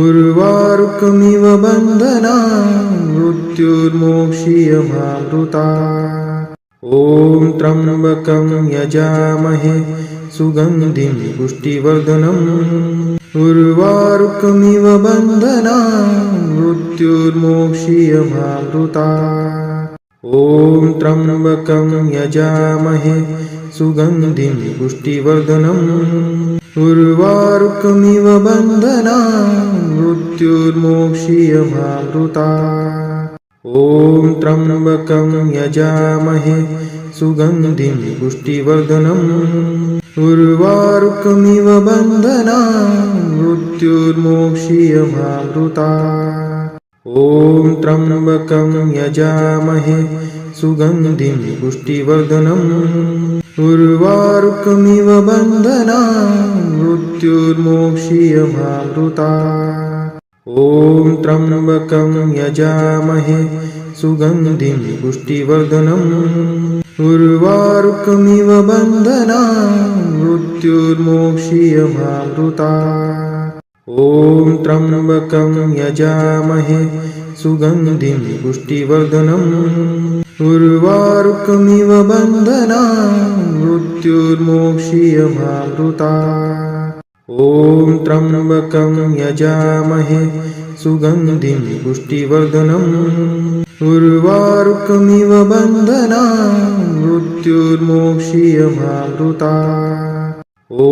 उर्वारुकमिव बन्धनान् मृत्युर्मोक्षीयमामृतात् ॐ त्र्यम्बकं यजामहे सुगन्धिं पुष्टिवर्धनम् उर्वारुकमिव बन्धनान् मृत्युर्मोक्षीयमामृतात् ॐ त्र्यम्बकं यजामहे सुगन्धिं पुष्टिवर्धनम् उर्वारुकमिव बन्धनान् मृत्युर्मोक्षीयमामृतात् ॐ त्र्यम्बकं यजामहे सुगन्धिं पुष्टिवर्धनम् उर्वारुकमिव बन्धनान् मृत्युर्मोक्षीयमामृतात् ॐ त्र्यम्बकं यजामहे सुगन्धिं पुष्टिवर्धनम् उर्वारुकमिव बन्धनान् मृत्युर्मोक्षीयमामृतात् ॐ त्र्यम्बकं यजामहे सुगन्धिं पुष्टिवर्धनम् उर्वारुकमिव बन्धनान् मृत्युर्मोक्षीयमामृतात् ॐ त्र्यम्बकं यजामहे सुगन्धिं पुष्टिवर्धनम् उर्वारुकमिव बन्धनान् मृत्युर्मोक्षीयमामृतात् ॐ त्र्यम्बकं यजामहे सुगन्धिं पुष्टिवर्धनम् उर्वारुकमिव बन्धनान् मृत्युर्मोक्षीयमामृतात् ॐ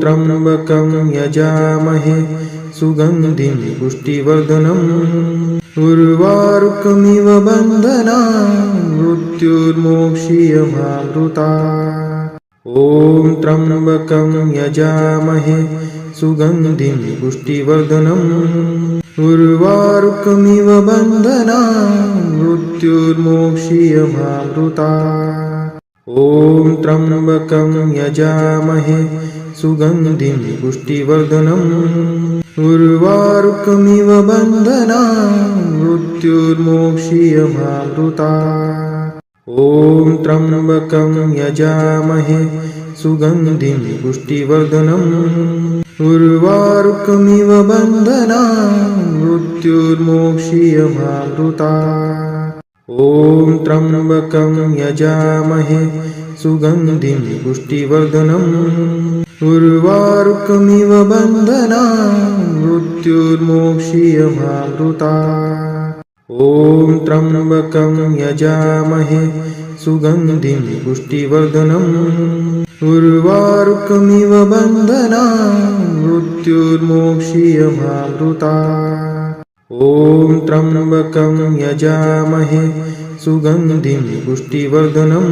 त्र्यम्बकं यजामहे सुगन्धिं पुष्टिवर्धनम् उर्वारुकमिव बन्धनान् मृत्युर्मोक्षीयमामृतात् ॐ त्र्यम्बकं यजामहे सुगन्धिं पुष्टिवर्धनम् उर्वारुकमिव बन्धनान् मृत्युर्मोक्षीयमामृतात् ॐ त्र्यम्बकं यजामहे सुगन्धिं पुष्टिवर्धनम् उर्वारुकमिव बन्धनान् मृत्युर्मोक्षीयमामृतात् ॐ त्र्यम्बकं यजामहे सुगन्धिं पुष्टिवर्धनम् उर्वारुकमिव बन्धनान् मृत्युर्मोक्षीयमामृतात् ॐ त्र्यम्बकं यजामहे सुगन्धिं पुष्टिवर्धनम् उर्वारुकमिव बन्धनान् मृत्युर्मोक्षीयमामृतात् ॐ त्र्यम्बकं यजामहे सुगन्धिं पुष्टिवर्धनम् उर्वारुकमिव बन्धनान् मृत्युर्मोक्षीयमामृतात् ॐ त्र्यम्बकं यजामहे सुगन्धिं पुष्टिवर्धनम्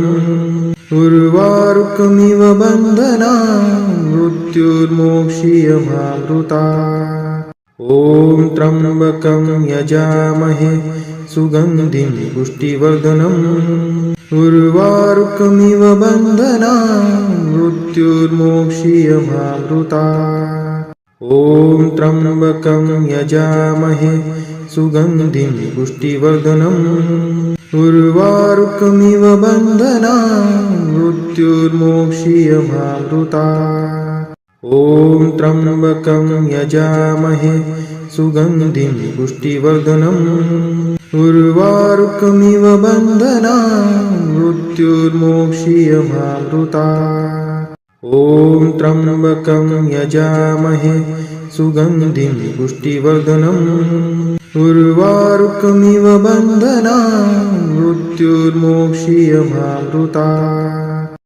उर्वारुकमिव बन्धनान् मृत्युर्मोक्षीयमामृतात् ॐ त्र्यम्बकं यजामहे सुगन्धिं पुष्टिवर्धनम् उर्वारुकमिव बन्धनान् मृत्युर्मोक्षीयमामृतात् ॐ त्र्यम्बकं यजामहे सुगन्धिं पुष्टिवर्धनम् उर्वारुकमिव बन्धनान् मृत्युर्मोक्षीयमामृतात् ॐ त्र्यम्बकं यजामहे सुगन्धिं पुष्टिवर्धनम् उर्वारुकमिव बन्धनान् मृत्युर्मोक्षीयमामृतात् ॐ त्र्यम्बकं यजामहे सुगन्धिं पुष्टिवर्धनम् उर्वारुकमिव बन्धनान् मृत्युर्मोक्षीयमामृतात्